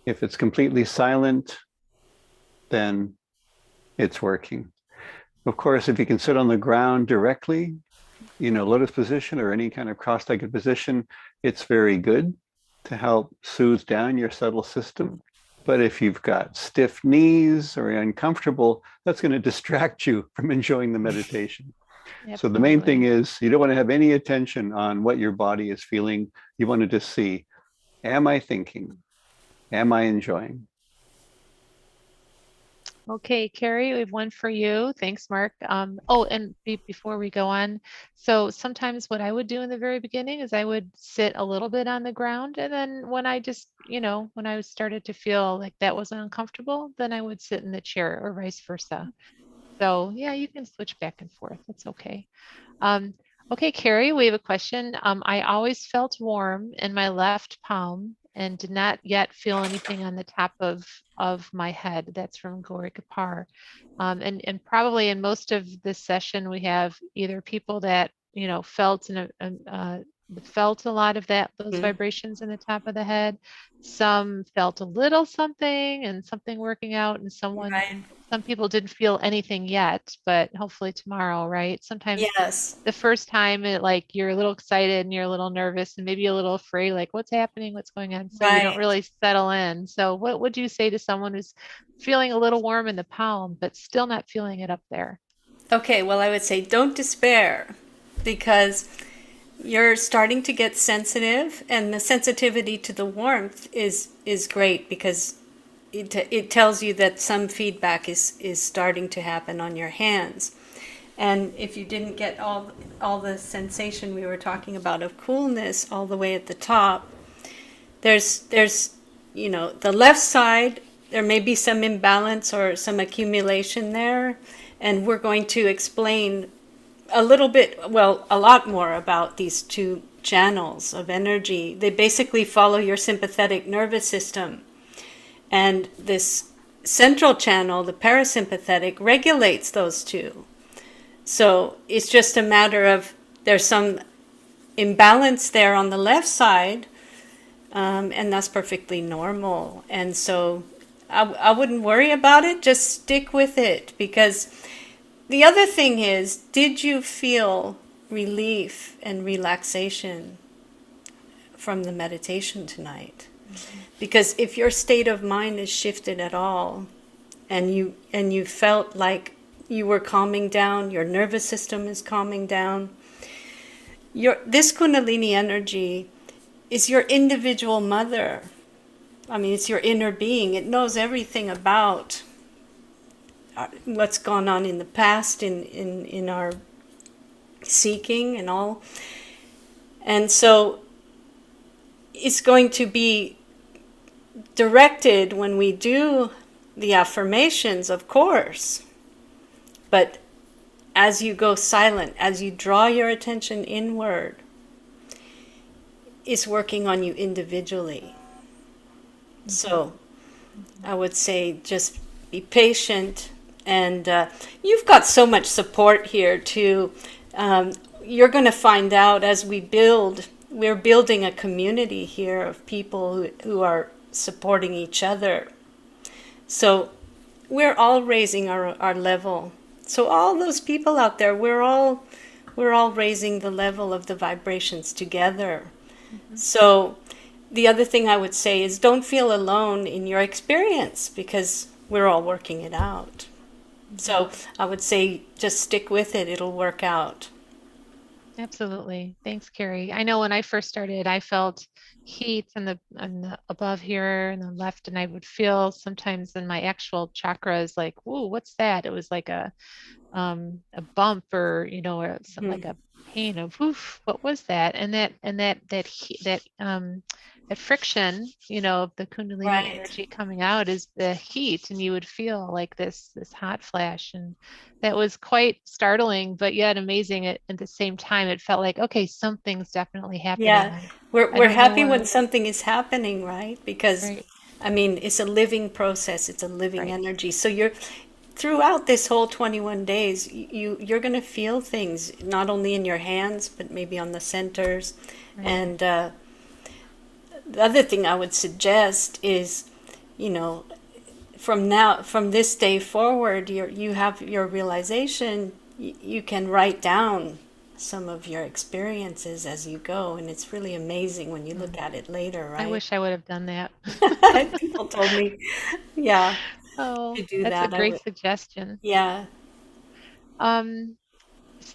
If it's completely silent, then it's working. Of course, if you can sit on the ground directly, lotus position or any kind of cross-legged position, it's very good to help soothe down your subtle system. But if you've got stiff knees or uncomfortable, that's going to distract you from enjoying the meditation. Absolutely. So the main thing is you don't want to have any attention on what your body is feeling. You want to just see, am I thinking? Am I enjoying? Okay, Kerry, we have one for you. Thanks, Mark. And before we go on, so sometimes what I would do in the very beginning is I would sit a little bit on the ground, and then when I just, when I started to feel like that wasn't uncomfortable, then I would sit in the chair or vice versa. So yeah, you can switch back and forth. It's okay. Okay, Kerry, we have a question. I always felt warm in my left palm and did not yet feel anything on the top of my head. That's from Gauri Kapar. And probably in most of this session, we have either people that, felt felt a lot of those vibrations in the top of the head. Some felt a little something and something working out, and some people didn't feel anything yet, but hopefully tomorrow, right? Sometimes Yes. the first time you're a little excited and you're a little nervous and maybe a little afraid, like what's happening, what's going on? So you don't really settle in. So what would you say to someone who's feeling a little warm in the palm, but still not feeling it up there? Okay, well, I would say don't despair, because you're starting to get sensitive, and the sensitivity to the warmth is great, because it tells you that some feedback is starting to happen on your hands. And if you didn't get all the sensation we were talking about of coolness all the way at the top, there's the left side, there may be some imbalance or some accumulation there, and we're going to explain a lot more about these two channels of energy. They basically follow your sympathetic nervous system. And this central channel, the parasympathetic, regulates those two. So it's just a matter of there's some imbalance there on the left side, and that's perfectly normal. And so I wouldn't worry about it, just stick with it. Because the other thing is, did you feel relief and relaxation from the meditation tonight? Mm-hmm. Because if your state of mind is shifted at all, and you felt like you were calming down, your nervous system is calming down, this Kundalini energy is your individual mother. I mean, it's your inner being. It knows everything about what's gone on in the past, in our seeking and all. And so it's going to be directed when we do the affirmations, of course. But as you go silent, as you draw your attention inward, it's working on you individually. So I would say just be patient, and you've got so much support here too. You're going to find out as we're building a community here of people who are supporting each other. So we're all raising our level. So all those people out there, we're all we're all raising the level of the vibrations together. So the other thing I would say is don't feel alone in your experience, because we're all working it out. So I would say just stick with it. It'll work out. Absolutely. Thanks, Kerry. I know when I first started, I felt heat on the above here and the left, and I would feel sometimes in my actual chakras like, "Whoa, what's that?" It was like a bump, or or something like a pain of, "Oof, what was that?" And that friction, of the Kundalini Right. energy coming out is the heat, and you would feel like this hot flash, and that was quite startling, but yet amazing at the same time. It felt like, okay, something's definitely happening. Yeah, I we're don't know happy when what. something is happening, right? Because Right, I mean, it's a living process. It's a living right, energy. So you're throughout this whole 21 days, you're going to feel things not only in your hands, but maybe on the centers. right. And the other thing I would suggest is, from this day forward, you have your realization. You can write down some of your experiences as you go, and it's really amazing when you look at it later, right? I wish I would have done that. People told me, yeah, Oh, to do that's a that. I great would, suggestion. yeah. Um,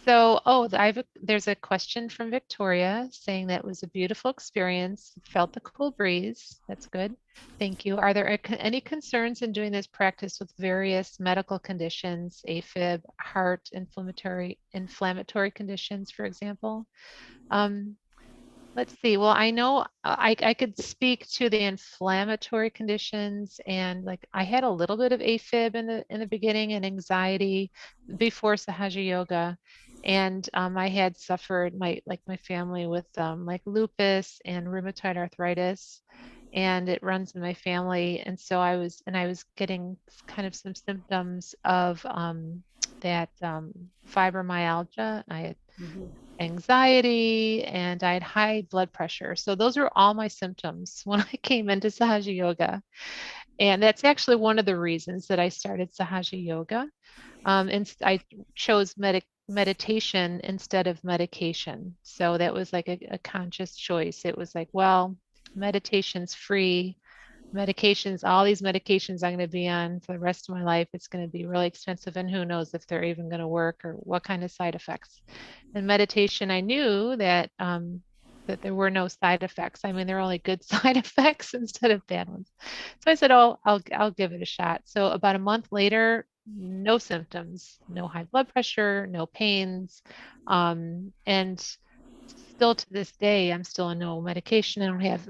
there's a question from Victoria saying that was a beautiful experience. Felt the cool breeze. That's good. Thank you. Are there any concerns in doing this practice with various medical conditions, AFib, heart, inflammatory conditions, for example? Let's see. Well, I know I could speak to the inflammatory conditions, and like I had a little bit of AFib in the beginning and anxiety before Sahaja Yoga, and I had suffered my family with like lupus and rheumatoid arthritis, and it runs in my family, and so I was getting kind of some symptoms of that fibromyalgia. I had anxiety, and I had high blood pressure. So those are all my symptoms when I came into Sahaja Yoga. And that's actually one of the reasons that I started Sahaja Yoga. And I chose meditation instead of medication. So that was like a conscious choice. It was like, well, meditation's free. Medications, all these medications I'm going to be on for the rest of my life, it's going to be really expensive, and who knows if they're even going to work or what kind of side effects. And meditation, I knew that that there were no side effects. I mean, there are only good side effects instead of bad ones. So I said, oh, I'll give it a shot. So about a month later, no symptoms, no high blood pressure, no pains, and still to this day, I'm still on no medication. I don't have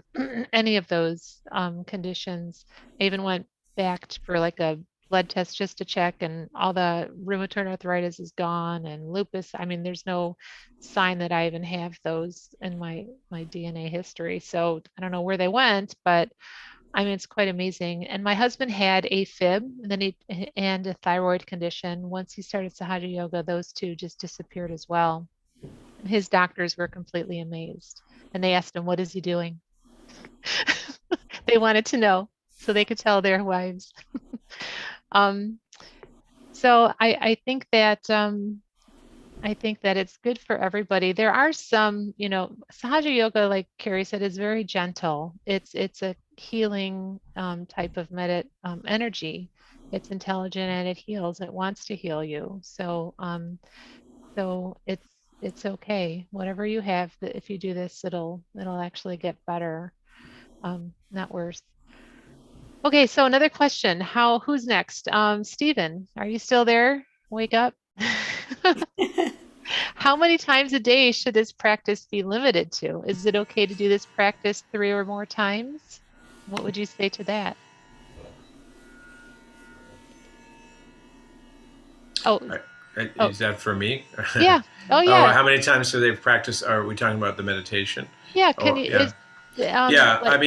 any of those conditions. I even went back for like a blood test just to check, and all the rheumatoid arthritis is gone, and lupus. I mean, there's no sign that I even have those in my DNA history. So I don't know where they went, but I mean, it's quite amazing. And my husband had AFib, and a thyroid condition. Once he started Sahaja Yoga, those two just disappeared as well. His doctors were completely amazed, and they asked him, what is he doing? They wanted to know so they could tell their wives. So I think that it's good for everybody. There are some, Sahaja Yoga, like Kerry said, is very gentle. It's a healing type of energy. It's intelligent and it heals. It wants to heal you. So it's okay. Whatever you have, if you do this, it'll actually get better, not worse. Okay, so another question. Who's next? Stephen, are you still there? Wake up. How many times a day should this practice be limited to? Is it okay to do this practice 3 or more times? What would you say to that? Oh, Is that for me? yeah. Oh, yeah. How many times do they practice? Are we talking about the meditation? Yeah. Can you? Yeah. Like, I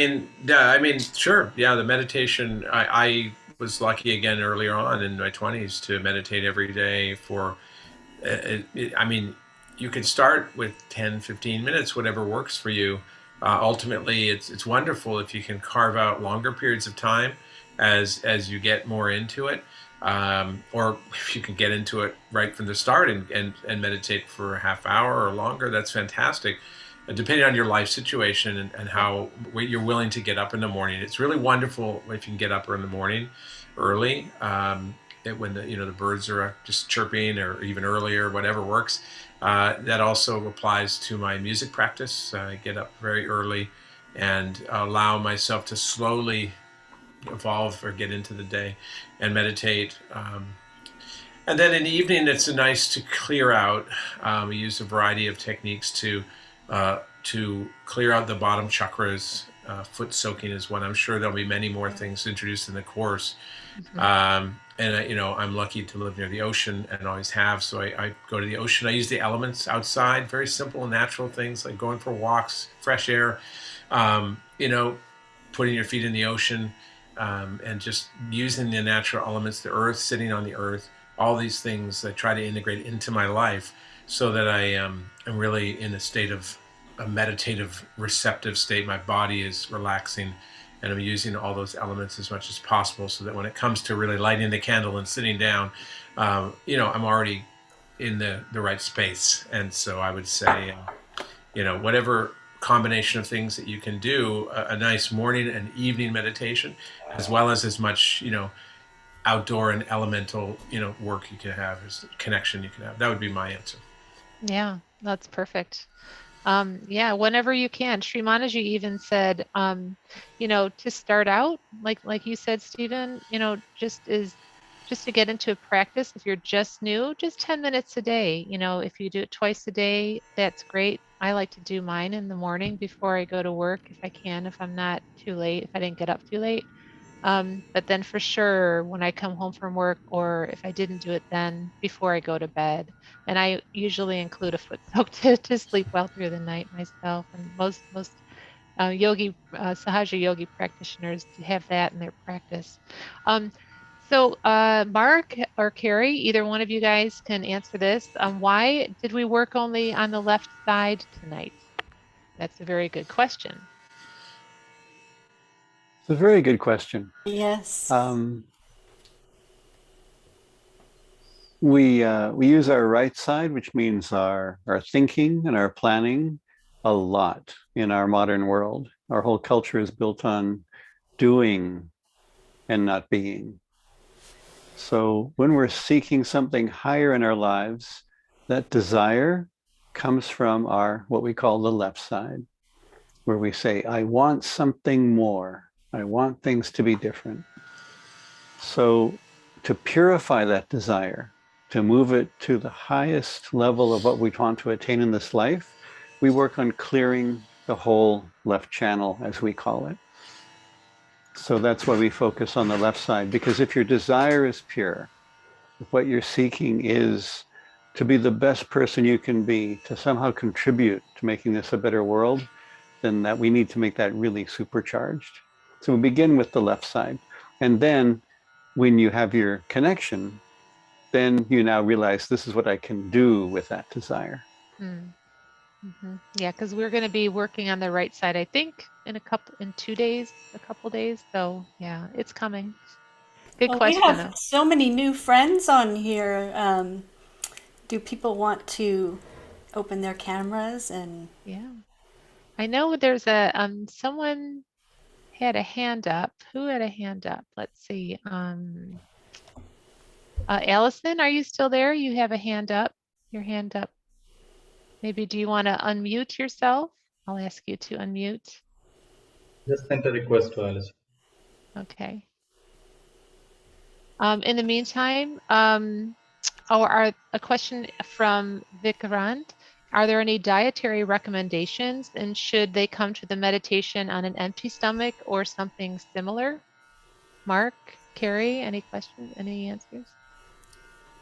mean, sure. Yeah, the meditation. I was lucky again earlier on in my 20s to meditate every day for. I mean, you could start with 10, 15 minutes, whatever works for you. Ultimately, it's wonderful if you can carve out longer periods of time as you get more into it. or if you can get into it right from the start and meditate for a half hour or longer, that's fantastic. Depending on your life situation and how you're willing to get up in the morning, it's really wonderful if you can get up in the morning early, when the birds are just chirping, or even earlier, whatever works. That also applies to my music practice. I get up very early and allow myself to slowly evolve or get into the day and meditate. And then in the evening, it's nice to clear out. We use a variety of techniques to clear out the bottom chakras. Foot soaking is one. I'm sure there'll be many more things introduced in the course. And I'm lucky to live near the ocean and always have. So I go to the ocean. I use the elements outside, very simple and natural things like going for walks, fresh air, putting your feet in the ocean, and just using the natural elements, the earth, sitting on the earth, all these things I try to integrate into my life so that I am really in a state of a meditative, receptive state. My body is relaxing, and I'm using all those elements as much as possible so that when it comes to really lighting the candle and sitting down, I'm already in the right space. And so I would say, whatever combination of things that you can do, a nice morning and evening meditation, as well as much, outdoor and elemental, work you can have, as connection you can have. That would be my answer. Yeah, that's perfect. Whenever you can. Shri Mataji even said, to start out, like you said, Stephen, just to get into a practice, if you're just new, just 10 minutes a day. If you do it twice a day, that's great. I like to do mine in the morning before I go to work, if I can, if I'm not too late, if I didn't get up too late. But then for sure, when I come home from work, or if I didn't do it then, before I go to bed. And I usually include a foot soak to sleep well through the night myself. And most Sahaja Yogi practitioners have that in their practice. So Mark or Kerry, either one of you guys can answer this. Why did we work only on the left side tonight? That's a very good question. It's a very good question. Yes. We use our right side, which means our thinking and our planning, a lot in our modern world. Our whole culture is built on doing and not being. So when we're seeking something higher in our lives, that desire comes from what we call the left side, where we say, I want something more. I want things to be different. So to purify that desire, to move it to the highest level of what we want to attain in this life, we work on clearing the whole left channel, as we call it. So that's why we focus on the left side, because if your desire is pure, if what you're seeking is to be the best person you can be, to somehow contribute to making this a better world, then that we need to make that really supercharged. So we begin with the left side. And then when you have your connection, then you now realize this is what I can do with that desire. Yeah, because we're going to be working on the right side, I think, in a couple days. So yeah, it's coming. Good question. We have so many new friends on here. Do people want to open their cameras? And yeah, I know there's someone had a hand up. Who had a hand up? Let's see. Allison, are you still there? You have a hand up. Your hand up. Maybe do you want to unmute yourself? I'll ask you to unmute. Just send a request to Alice. Okay. In the meantime, a question from Vikrant. Are there any dietary recommendations, and should they come to the meditation on an empty stomach or something similar? Mark, Kerry, any questions, any answers?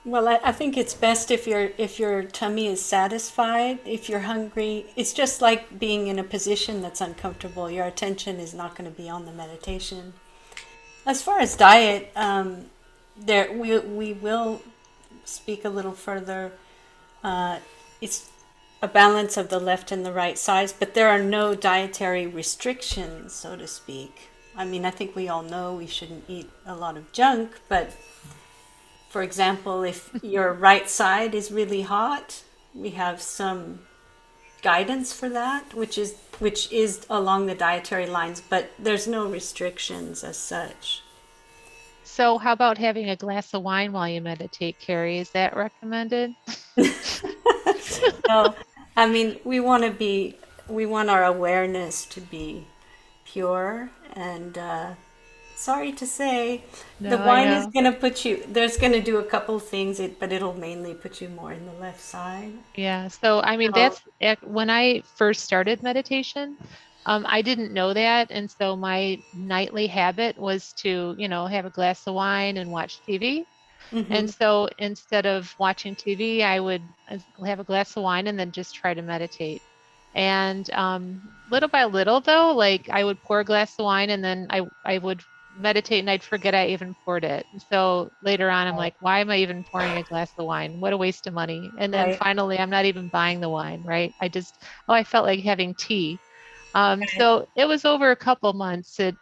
well, I think it's best if your tummy is satisfied. If you're hungry, it's just like being in a position that's uncomfortable. Your attention is not going to be on the meditation. As far as diet, we will speak a little further. It's a balance of the left and the right sides, but there are no dietary restrictions, so to speak. I mean, I think we all know we shouldn't eat a lot of junk, but For example, if your right side is really hot, we have some guidance for that, which is along the dietary lines, but there's no restrictions as such. So how about having a glass of wine while you meditate, Kerry? Is that recommended? No, I mean, we want our awareness to be pure, and sorry to say, the No, I wine is know. going to there's going to do a couple things, but it'll mainly put you more in the left side. Yeah. So, I mean, So, when I first started meditation, I didn't know that. And so my nightly habit was to, have a glass of wine and watch TV. And mhm. so instead of watching TV, I would have a glass of wine and then just try to meditate. And little by little, though, like I would pour a glass of wine and then I would meditate and I'd forget I even poured it. And so later on, I'm like, why am I even pouring a glass of wine? What a waste of money. And then Right. finally, I'm not even buying the wine, right? I felt like having tea. Right. So it was over a couple months. And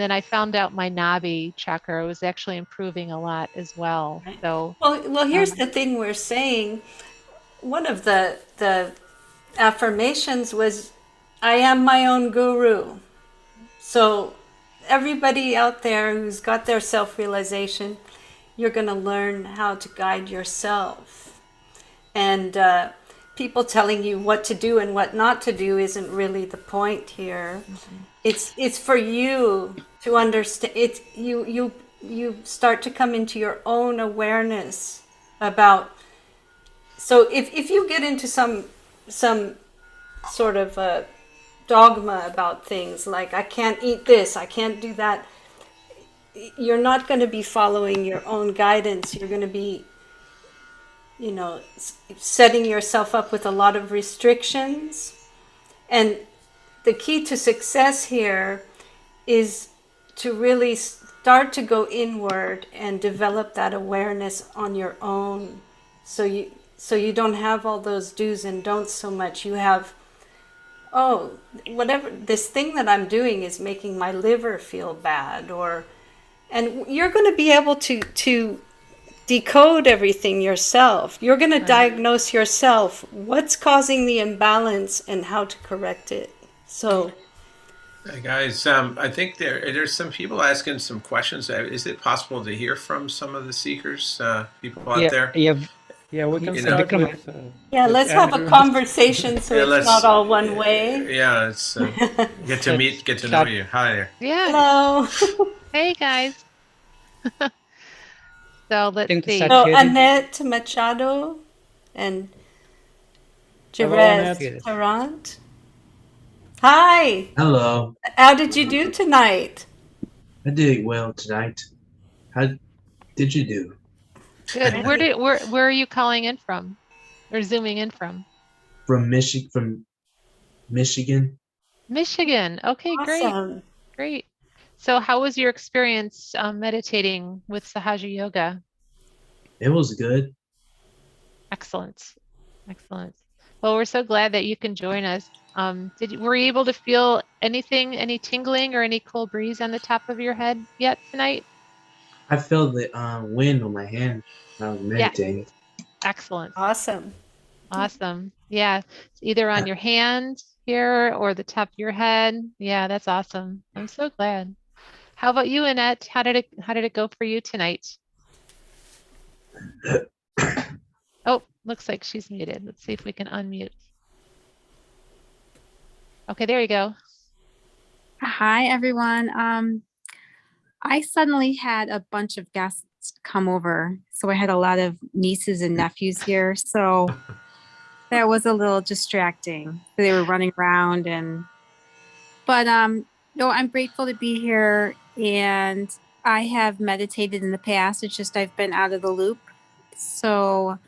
then I found out my Nabi chakra was actually improving a lot as well. Right. So Well, here's the thing we're saying. One of the affirmations was, I am my own guru. So everybody out there who's got their self-realization, you're going to learn how to guide yourself. And people telling you what to do and what not to do isn't really the point here. It's for you to understand. It's you start to come into your own awareness about. So if you get into some sort of a dogma about things like I can't eat this, I can't do that, you're not going to be following your own guidance. You're going to be, setting yourself up with a lot of restrictions. And the key to success here is to really start to go inward and develop that awareness on your own. So you don't have all those do's and don'ts so much. You have, oh, whatever, this thing that I'm doing is making my liver feel bad, and you're going to be able to decode everything yourself. You're going to diagnose yourself what's causing the imbalance and how to correct it. So, Hey guys, I think there's some people asking some questions. Is it possible to hear from some of the seekers, people out there? Yeah, we can You start know. with. let's have a Andrew. conversation so it's not all one way. Yeah, it's get to know you. Hi there. yeah. Hello. Hey guys. So let's Think to see. start So Kerry. Annette Machado and Hello, Jerez Annette. Tarrant. Hi. Hello. How did you do tonight? I did well tonight. How did you do? Good. Where are you calling in from? Or zooming in from? From Michigan. Michigan. Okay, Awesome. great. So how was your experience meditating with Sahaja Yoga? It was good. Excellent. Well, we're so glad that you can join us. Were you able to feel anything, any tingling or any cool breeze on the top of your head yet tonight? I felt the wind on my hand when I was meditating. Excellent. Awesome. Yeah. It's either on your hand here or the top of your head. Yeah, that's awesome. I'm so glad. How about you, Annette? How did it go for you tonight? Oh, looks like she's muted. Let's see if we can unmute. Okay, there you go. Hi, everyone. I suddenly had a bunch of guests come over. So I had a lot of nieces and nephews here. So that was a little distracting. They were running around but no, I'm grateful to be here, and I have meditated in the past. It's just I've been out of the loop. So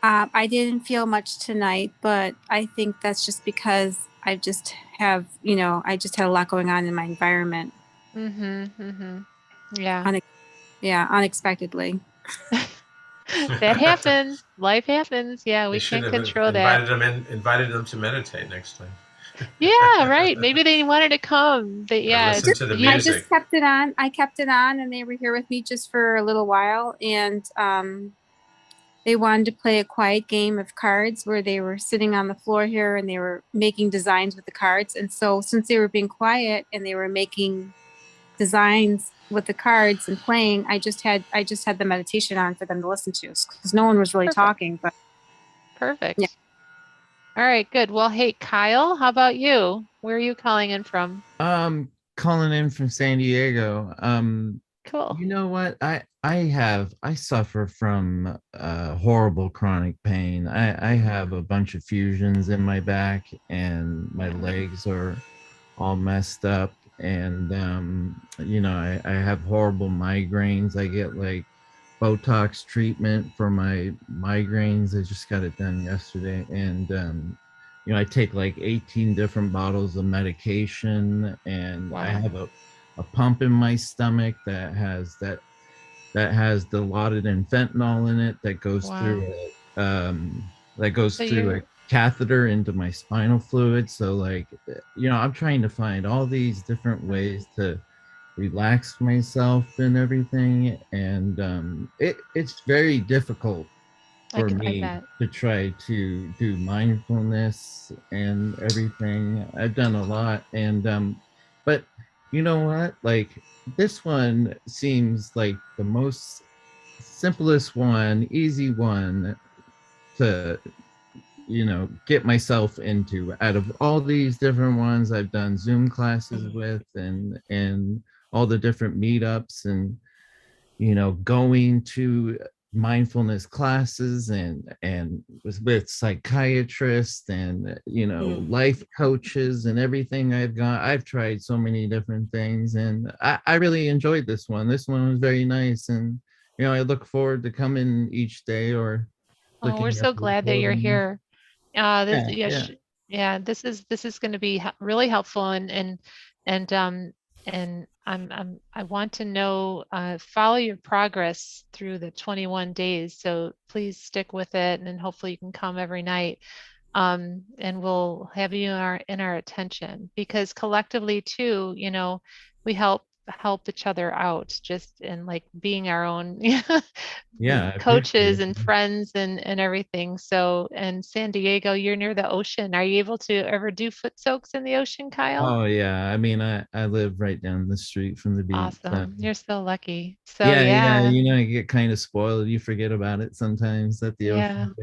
I didn't feel much tonight, but I think that's just because I just have, I just had a lot going on in my environment. Yeah. Unexpectedly. That happens. Life happens. Yeah, we can't control that. Invited them to meditate next time. Yeah, right. Maybe they wanted to come, but yeah, listen to the I music. just kept it on. I kept it on, and they were here with me just for a little while, and they wanted to play a quiet game of cards where they were sitting on the floor here and they were making designs with the cards. And so since they were being quiet and they were making designs with the cards and playing, I just had the meditation on for them to listen to because no one was really Perfect. talking. But Perfect. Yeah. All right, good. Well, hey, Kyle, how about you? Where are you calling in from? Calling in from San Diego. Cool. You know what? I suffer from horrible chronic pain. I have a bunch of fusions in my back and my legs are all messed up. And you know, I have horrible migraines. I get like Botox treatment for my migraines. I just got it done yesterday. And you know, I take like 18 different bottles of medication, and I have a pump in my stomach that has dilaudid and fentanyl in it that goes through a catheter into my spinal fluid. So like, you know, I'm trying to find all these different ways to relax myself and everything, and it's very difficult for me to try to do mindfulness and everything. I've done a lot, and but you know what, like this one seems like the most simplest one, easy one to, you know, get myself into out of all these different ones I've done Zoom classes with, and all the different meetups, and you know, going to mindfulness classes and with psychiatrists and, you know, life coaches and everything. I've tried so many different things, and I really enjoyed this one. This one was very nice, and you know, I look forward to coming each day or looking we're so glad that you're here. This is going to be really helpful, and I want to know, follow your progress through the 21 days. So please stick with it, and then hopefully you can come every night. And we'll have you in our attention, because collectively too, you know, we help each other out, just in like being our own coaches and friends and everything. So, and San Diego, you're near the ocean. Are you able to ever do foot soaks in the ocean, Kyle? Oh yeah, I mean, I live right down the street from the beach. Awesome. You're so lucky. So yeah, you know, you get kind of spoiled. You forget about it sometimes at the ocean.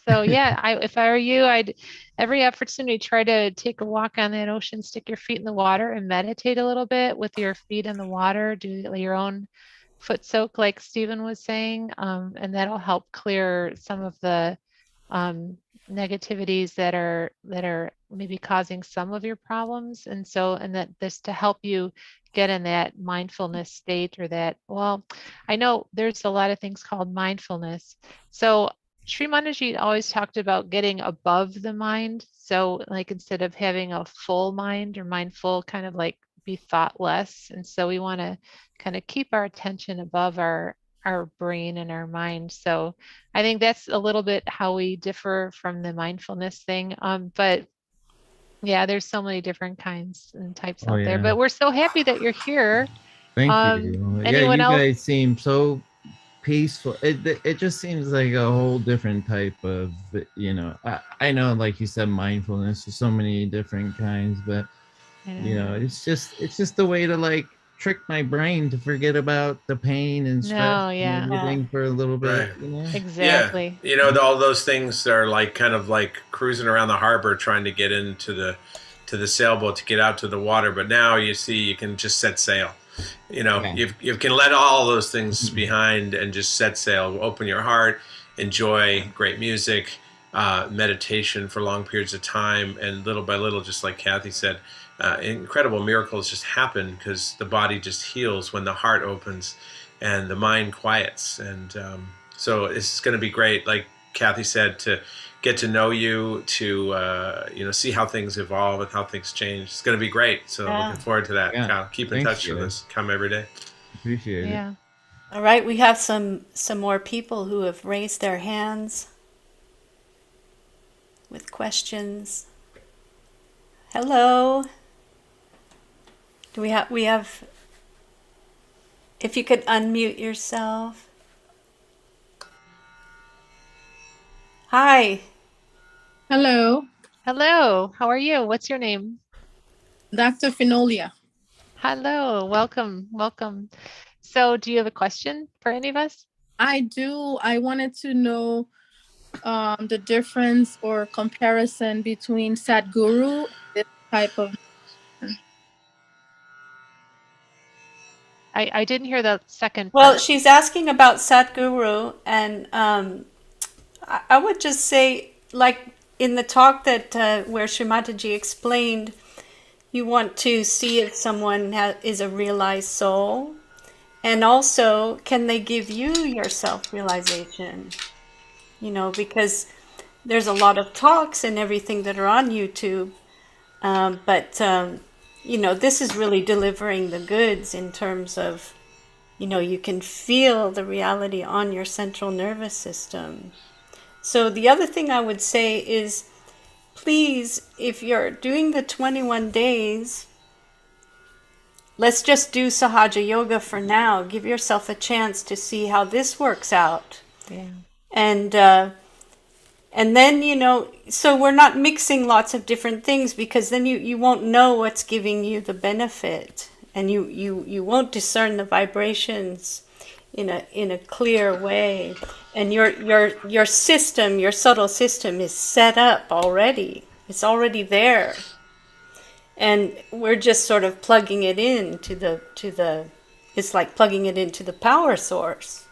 So if I were you, I'd every opportunity try to take a walk on that ocean, stick your feet in the water and meditate a little bit with your feet in the water, do your own foot soak like Stephen was saying, and that'll help clear some of the negativities that are maybe causing some of your problems. And that this to help you get in that mindfulness state, or that, well, I know there's a lot of things called mindfulness. So Shri Mataji always talked about getting above the mind. So like, instead of having a full mind or mindful, kind of like be thoughtless. And so we want to kind of keep our attention above our brain and our mind. So I think that's a little bit how we differ from the mindfulness thing. But yeah, there's so many different kinds and types out there, but we're so happy that you're here. Thank you. Anyone else? Guys seem so peaceful. It just seems like a whole different type of, you know, I know, like you said, mindfulness, there's so many different kinds, but you know, it's just the way to like trick my brain to forget about the pain and stress and everything for a little bit. You know? Exactly. Yeah. You know, all those things are like kind of like cruising around the harbor trying to get into the sailboat to get out to the water. But now you see you can just set sail. You know, you can let all those things behind and just set sail. Open your heart, enjoy great music, meditation for long periods of time, and little by little, just like Kathy said, incredible miracles just happen because the body just heals when the heart opens and the mind quiets. And so it's going to be great, like Kathy said, to get to know you, to you know, see how things evolve and how things change. It's going to be great. So looking forward to that. Kyle, keep in touch with us. Come every day. Appreciate it. All right, we have some more people who have raised their hands with questions. Hello. Do we have, if you could unmute yourself. Hi. Hello, Hello, how are you? What's your name? Dr. Finolia. Hello, welcome, welcome. So do you have a question for any of us? I do. I wanted to know the difference or comparison between Sadhguru and this type of. I didn't hear the second Well, part. she's asking about Satguru, and I would just say, like in the talk that where Shri Mataji explained, you want to see if someone is a realized soul, and also can they give you your self-realization? You know, because there's a lot of talks and everything that are on YouTube, but you know, this is really delivering the goods in terms of, you know, you can feel the reality on your central nervous system. So the other thing I would say is, please, if you're doing the 21 days, let's just do Sahaja Yoga for now. Give yourself a chance to see how this works out. Yeah. And then, you know, so we're not mixing lots of different things, because then you won't know what's giving you the benefit, and you won't discern the vibrations in a clear way. And your system, your subtle system, is set up already. It's already there. And we're just sort of plugging it in to the it's like plugging it into the power source.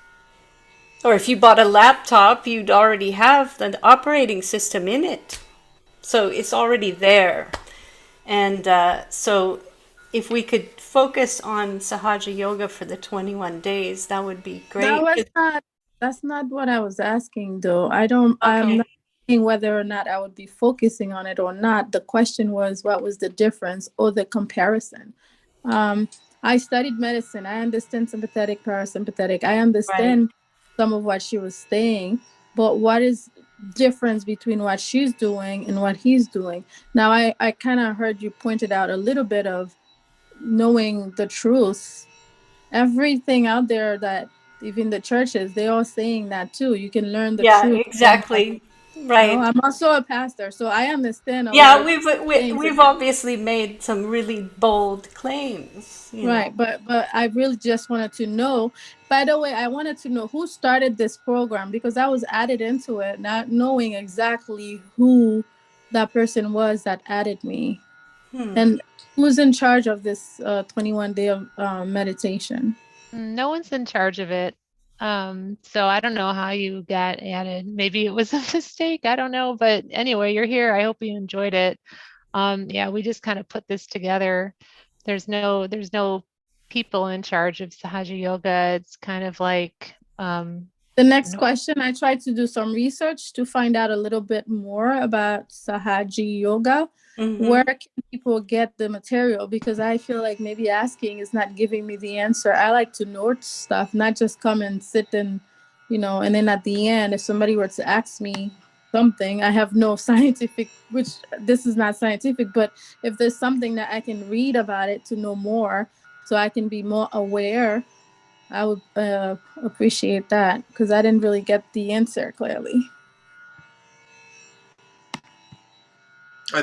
Or if you bought a laptop, you'd already have the operating system in it. So it's already there. And so if we could focus on Sahaja Yoga for the 21 days, that would be great. That's not what I was asking though. I'm Okay. not saying whether or not I would be focusing on it or not. The question was, what was the difference or the comparison? I studied medicine. I understand sympathetic, parasympathetic. I understand some of what she was saying, but what is difference between what she's doing and what he's doing? Now, I kind of heard you pointed out a little bit of knowing the truth. Everything out there, that even the churches, they are saying that too. You can learn the Yeah, truth from that. exactly. Right. I'm also a pastor, so I understand a lot Yeah, of things. we've obviously made some really bold claims, you know. Right, but I really just wanted to know. By the way, I wanted to know who started this program, because I was added into it, not knowing exactly who that person was that added me, and who's in charge of this 21-day of meditation. No one's in charge of it. So I don't know how you got added. Maybe it was a mistake. I don't know. But anyway, you're here. I hope you enjoyed it. Yeah, we just kind of put this together. There's no people in charge of Sahaja Yoga. It's kind of like the next question, I tried to do some research to find out a little bit more about Sahaja Yoga. Where can people get the material? Because I feel like maybe asking is not giving me the answer. I like to note stuff, not just come and sit and, you know, and then at the end, if somebody were to ask me something, I have no scientific, which this is not scientific, but if there's something that I can read about it to know more, so I can be more aware, I would appreciate that, because I didn't really get the answer clearly.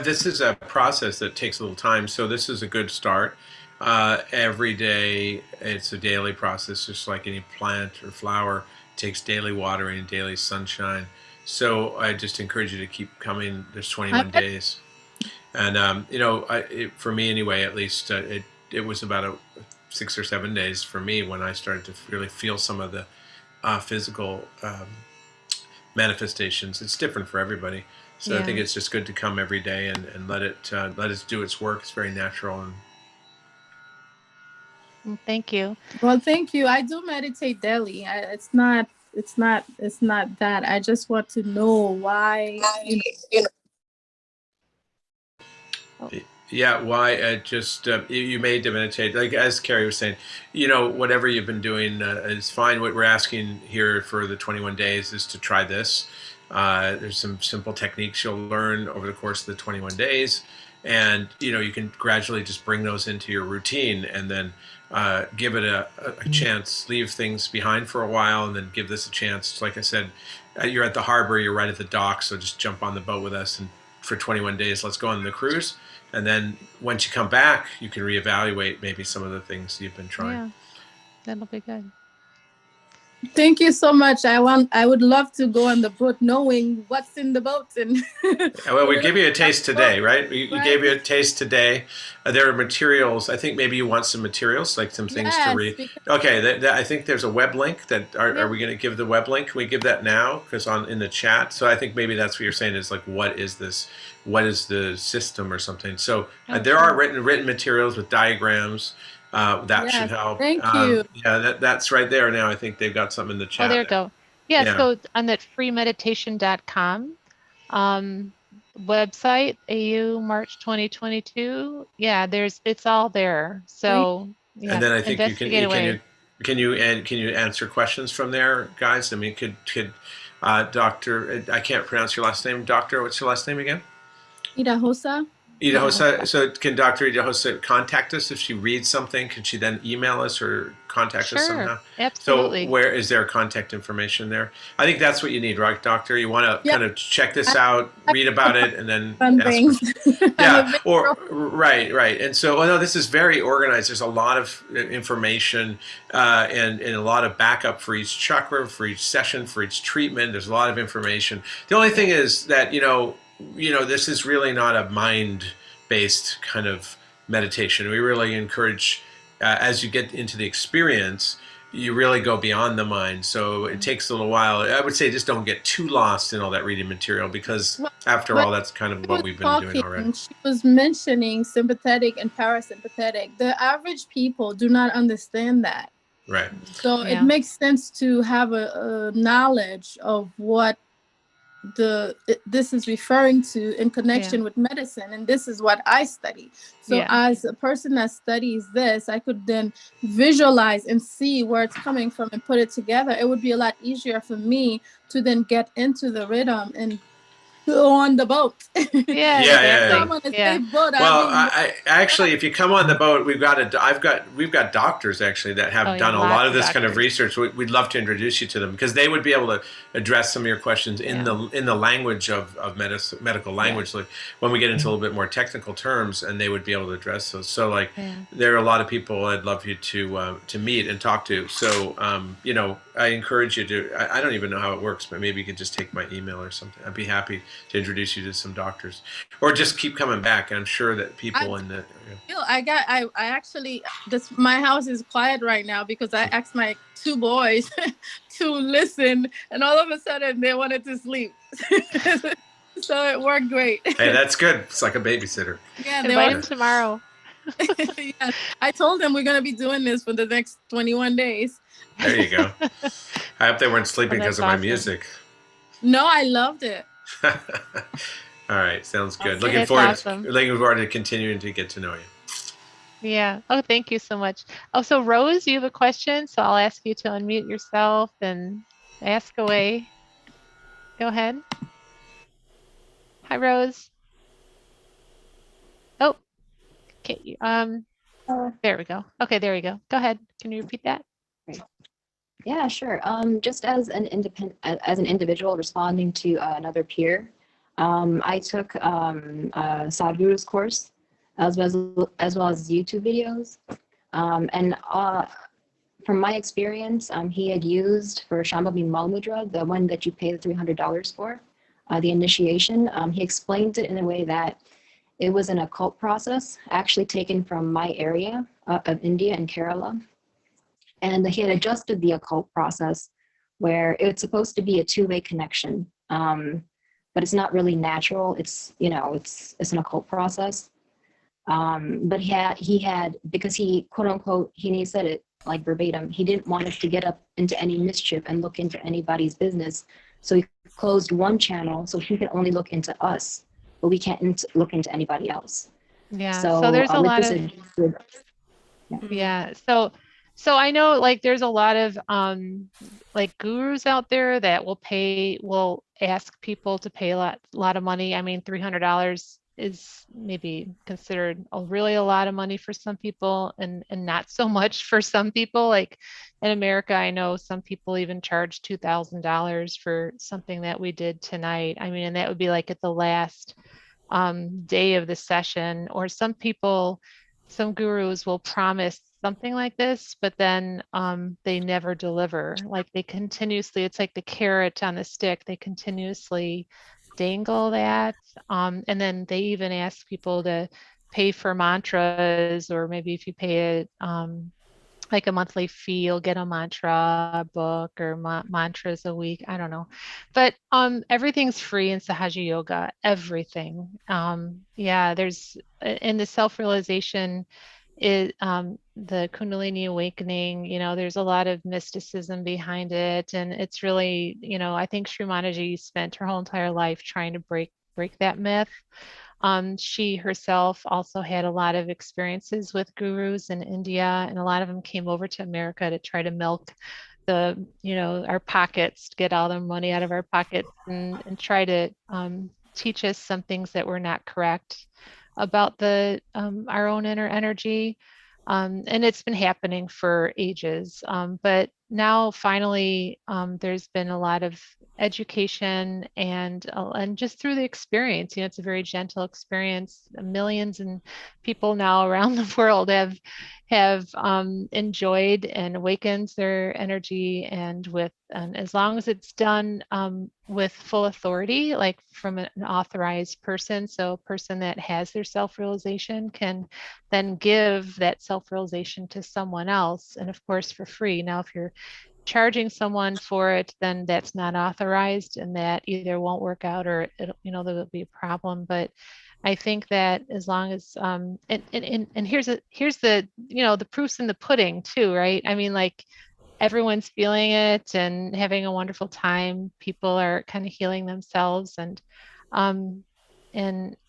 This is a process that takes a little time, so this is a good start. Every day, it's a daily process, just like any plant or flower. It takes daily watering and daily sunshine. So I just encourage you to keep coming. There's 21 days. And, you know, for me anyway, at least, it was about 6 or 7 days for me when I started to really feel some of the physical manifestations. It's different for everybody. So I think it's just good to come every day and let it do its work. It's very natural. and thank you. Well, thank you. I do meditate daily. It's not that. I just want to know why. Yeah, why? Just you made to meditate. Like as Kerry was saying, you know, whatever you've been doing is fine. What we're asking here for the 21 days is to try this. There's some simple techniques you'll learn over the course of the 21 days. And, you can gradually just bring those into your routine, and then give it a chance, leave things behind for a while, and then give this a chance. Like I said, you're at the harbor, you're right at the dock, so just jump on the boat with us, and for 21 days, let's go on the cruise. And then once you come back, you can reevaluate maybe some of the things you've been trying. Yeah, that'll be good. Thank you so much. I would love to go on the boat knowing what's in the boat. And well, we give you a taste today, right? We gave you a taste today. There are materials. I think maybe you want some materials, like some things to read. Okay, I think there's a web link. Are we going to give the web link? Can we give that now? Because in the chat. So I think maybe that's what you're saying is like, what is this? What is the system or something? So there are written materials with diagrams. That should help. Thank you. Yeah, that's right there now. I think they've got something in the chat. Oh, there you go. Yeah, so on that freemeditation.com website, AU March 2022. Yeah, it's all there. So yeah, and then I think can you answer questions from there, guys? I mean, could Doctor, I can't pronounce your last name, Doctor. What's your last name again? Idahosa. Idahosa. So can Dr. Idahosa contact us if she reads something? Can she then email us or contact us somehow? Absolutely. So where is there contact information there? I think that's what you need, right, Doctor? You want to kind of check this out, read about it, and then ask. Yeah. Or right. And so, no, this is very organized. There's a lot of information and a lot of backup for each chakra, for each session, for each treatment. There's a lot of information. The only thing is that this is really not a mind-based kind of meditation. We really encourage, as you get into the experience, you really go beyond the mind. So it takes a little while. I would say just don't get too lost in all that reading material, because after all, that's kind of what we've been doing already. She was mentioning sympathetic and parasympathetic. The average people do not understand that. Right. So it makes sense to have a knowledge of what this is referring to in connection with medicine, and this is what I study. So as a person that studies this, I could then visualize and see where it's coming from and put it together. It would be a lot easier for me to then get into the rhythm and go on the boat. Yeah. Boat, well, I actually, if you come on the boat, we've got doctors actually that have done a lot of this kind of research. We'd love to introduce you to them, because they would be able to address some of your questions in the language of medical language. Like when we get into a little bit more technical terms, and they would be able to address those. So there are a lot of people I'd love you to meet and talk to. So I encourage you to. I don't even know how it works, but maybe you could just take my email or something. I'd be happy to introduce you to some doctors, or just keep coming back. I'm sure that people I actually, my house is quiet right now because I asked my two boys to listen, and all of a sudden they wanted to sleep. So it worked great. Hey, that's good. It's like a babysitter. Yeah, invite them tomorrow. I told them we're going to be doing this for the next 21 days. There you go. I hope they weren't sleeping because of my music. No, I loved it. All right, sounds good. Looking forward to continuing to get to know you. Yeah. Oh, thank you so much. Oh, so Rose, you have a question, so I'll ask you to unmute yourself and ask away. Go ahead. Hi, Rose. Oh, okay. There we go. Okay, there you go. Go ahead. Can you repeat that? Great. Yeah, sure. Just as an individual responding to another peer, I took Sadhguru's course as well as YouTube videos, and from my experience, he had used for Shambhavi Malmudra, the one that you pay the $300 for, the initiation. He explained it in a way that it was an occult process, actually taken from my area of India and Kerala. And he had adjusted the occult process where it's supposed to be a two-way connection, but it's not really natural. It's an occult process. But he had, because he, quote unquote, he said it like verbatim, he didn't want us to get up into any mischief and look into anybody's business. So he closed one channel so he could only look into us, but we can't look into anybody else. Yeah, so there's a lot of, So I know like there's a lot of like gurus out there that will ask people to pay a lot of money. I mean, $300 is maybe considered really a lot of money for some people and not so much for some people. Like in America, I know some people even charge $2,000 for something that we did tonight. I mean, and that would be like at the last day of the session. Or some people, some gurus will promise something like this, but then they never deliver. Like they continuously, it's like the carrot on the stick. They continuously dangle that. And then they even ask people to pay for mantras, or maybe if you pay it like a monthly fee, you'll get a mantra book or mantras a week. I don't know. But everything's free in Sahaja Yoga, everything. Yeah, there's in the self-realization is the Kundalini awakening, you know, there's a lot of mysticism behind it. And it's really, you know, I think Shri Mataji spent her whole entire life trying to break that myth. She herself also had a lot of experiences with gurus in India, and a lot of them came over to America to try to milk the, you know, our pockets, to get all the money out of our pockets, and try to teach us some things that were not correct about the our own inner energy. And it's been happening for ages. But now finally, there's been a lot of education and just through the experience, you know, it's a very gentle experience. Millions and people now around the world have enjoyed and awakened their energy, and as long as it's done with full authority, like from an authorized person, so a person that has their self-realization can then give that self-realization to someone else, and of course for free. Now, if you're charging someone for it, then that's not authorized, and that either won't work out or you know, there will be a problem. But I think that as long as and here's the, you know, the proof's in the pudding too, right? I mean, like everyone's feeling it and having a wonderful time. People are kind of healing themselves, and and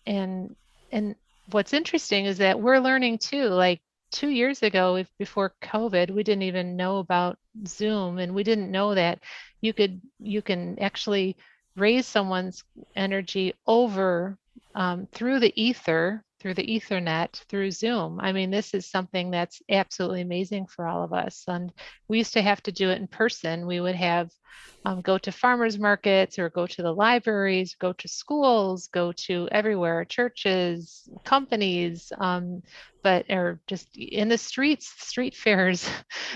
and and what's interesting is that we're learning too. Like 2 years ago, before COVID, we didn't even know about Zoom, and we didn't know that you can actually raise someone's energy over through the ether, through the Ethernet, through Zoom. I mean, this is something that's absolutely amazing for all of us. And we used to have to do it in person. We would have go to farmers markets, or go to the libraries, go to schools, go to everywhere, churches, companies, but or just in the streets, street fairs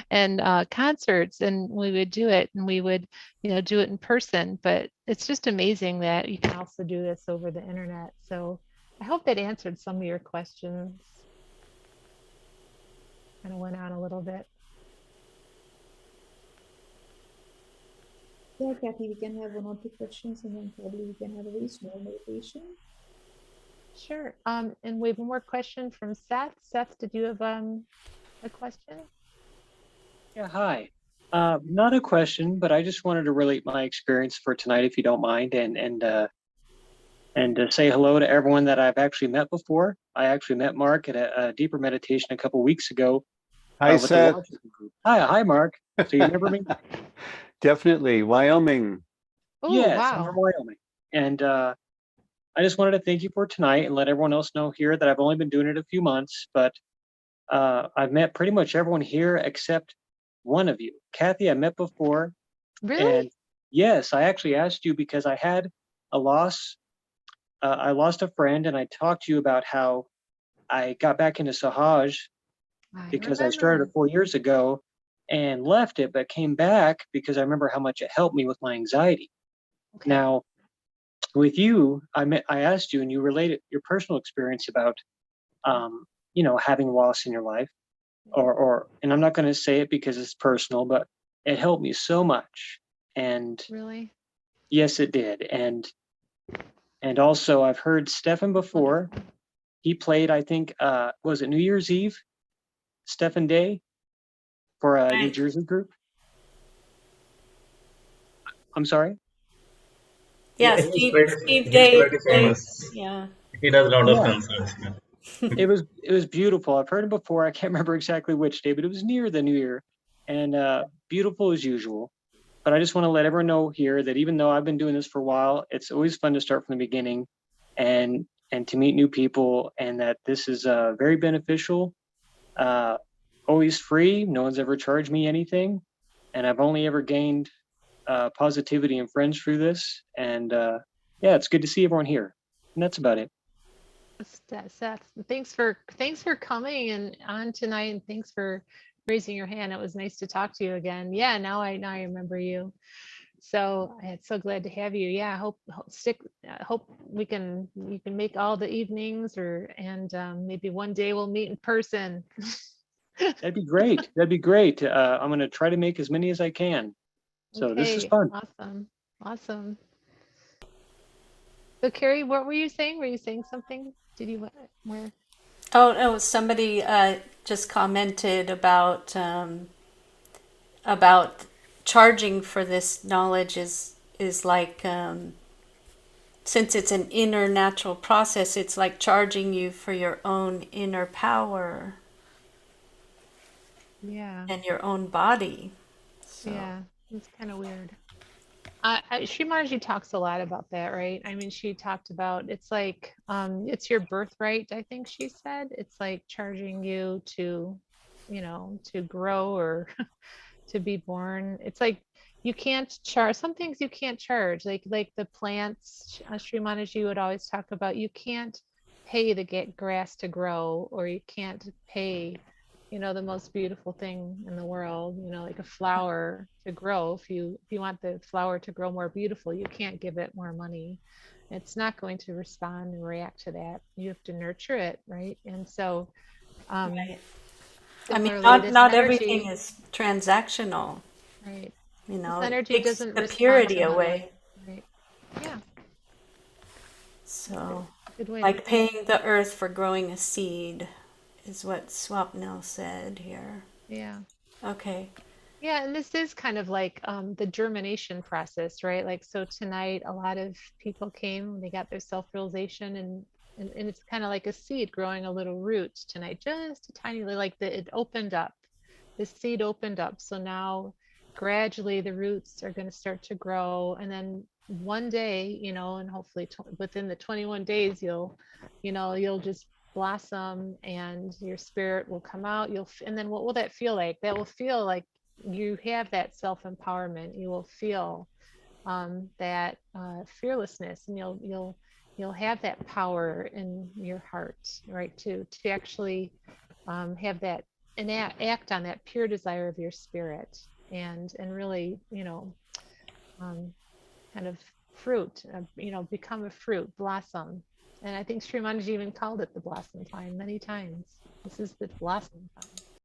and concerts. And we would do it, and we would, you know, do it in person. But it's just amazing that you can also do this over the internet. So I hope that answered some of your questions. Kind of went on a little bit. Yeah, Kathy, we can have one or two questions, and then probably we can have a very small meditation. Sure. And we have one more question from Seth. Seth, did you have a question? Yeah, hi. Not a question, but I just wanted to relate my experience for tonight, if you don't mind, and say hello to everyone that I've actually met before. I actually met Mark at a deeper meditation a couple weeks ago. Hi, with Seth. the Washington group. Hi, Mark. So you remember me? Definitely, Wyoming. Oh, yes, wow. I'm from Wyoming. And I just wanted to thank you for tonight and let everyone else know here that I've only been doing it a few months, but I've met pretty much everyone here except one of you. Kathy, I met before. Really? And yes, I actually asked you because I had a loss. I lost a friend, and I talked to you about how I got back into Sahaj because I started it 4 years ago and left it, but came back because I remember how much it helped me with my anxiety. Okay. Now, with you, I asked you, and you related your personal experience about, you know, having loss in your life, and I'm not going to say it because it's personal, but it helped me so much. And really, yes, it did. And also, I've heard Stefan before. He played, I think, was it New Year's Eve, Stefan Day, for a New Jersey group. I'm sorry. Yeah, Steve Day. Famous. Yeah. He does a lot of concerts. It was beautiful. I've heard him before. I can't remember exactly which day, but it was near the New Year, and beautiful as usual. But I just want to let everyone know here that even though I've been doing this for a while, it's always fun to start from the beginning. And and to meet new people, and that this is very beneficial. Always free. No one's ever charged me anything, and I've only ever gained positivity and friends through this. And yeah, it's good to see everyone here. And that's about it. Seth, thanks for coming and on tonight, and thanks for raising your hand. It was nice to talk to you again. Yeah, now I remember you. So I'm so glad to have you. Yeah, hope you can make all the evenings, and maybe one day we'll meet in person. That'd be great. That'd be great. I'm going to try to make as many as I can. So this is fun. Awesome. So Kerry, what were you saying? Were you saying something? Did you where? Oh no, somebody just commented about charging for this knowledge is like since it's an inner natural process, it's like charging you for your own inner power. Yeah. And your own body. So. Yeah, it's kind of weird. Shri Mataji talks a lot about that, right? I mean, she talked about it's like it's your birthright, I think she said. It's like charging you to, to grow or to be born. It's like you can't charge some things you can't charge, like the plants. Shri Mataji would always talk about you can't pay to get grass to grow, or you can't pay the most beautiful thing in the world, like a flower to grow. If you want the flower to grow more beautiful, you can't give it more money. It's not going to respond and react to that. You have to nurture it, right? And so, right. I mean, not everything is transactional, right? This energy takes doesn't the respond purity to money, away. right? Yeah. So, good way like paying the earth for growing a seed is what Swapnil said here. Yeah. Okay. Yeah, and this is kind of like the germination process, right? Like, so tonight, a lot of people came, they got their self-realization, and it's kind of like a seed growing a little root tonight, just a tiny, like it opened up. The seed opened up. So now gradually the roots are going to start to grow. And then one day, and hopefully within the 21 days, you'll just blossom and your spirit will come out. And then what will that feel like? That will feel like you have that self-empowerment. You will feel that fearlessness, and you'll have that power in your heart, right? To actually have that and act on that pure desire of your spirit, and really, kind of fruit, become a fruit, blossom. And I think Shri Mataji even called it the blossom time many times. This is the blossom time.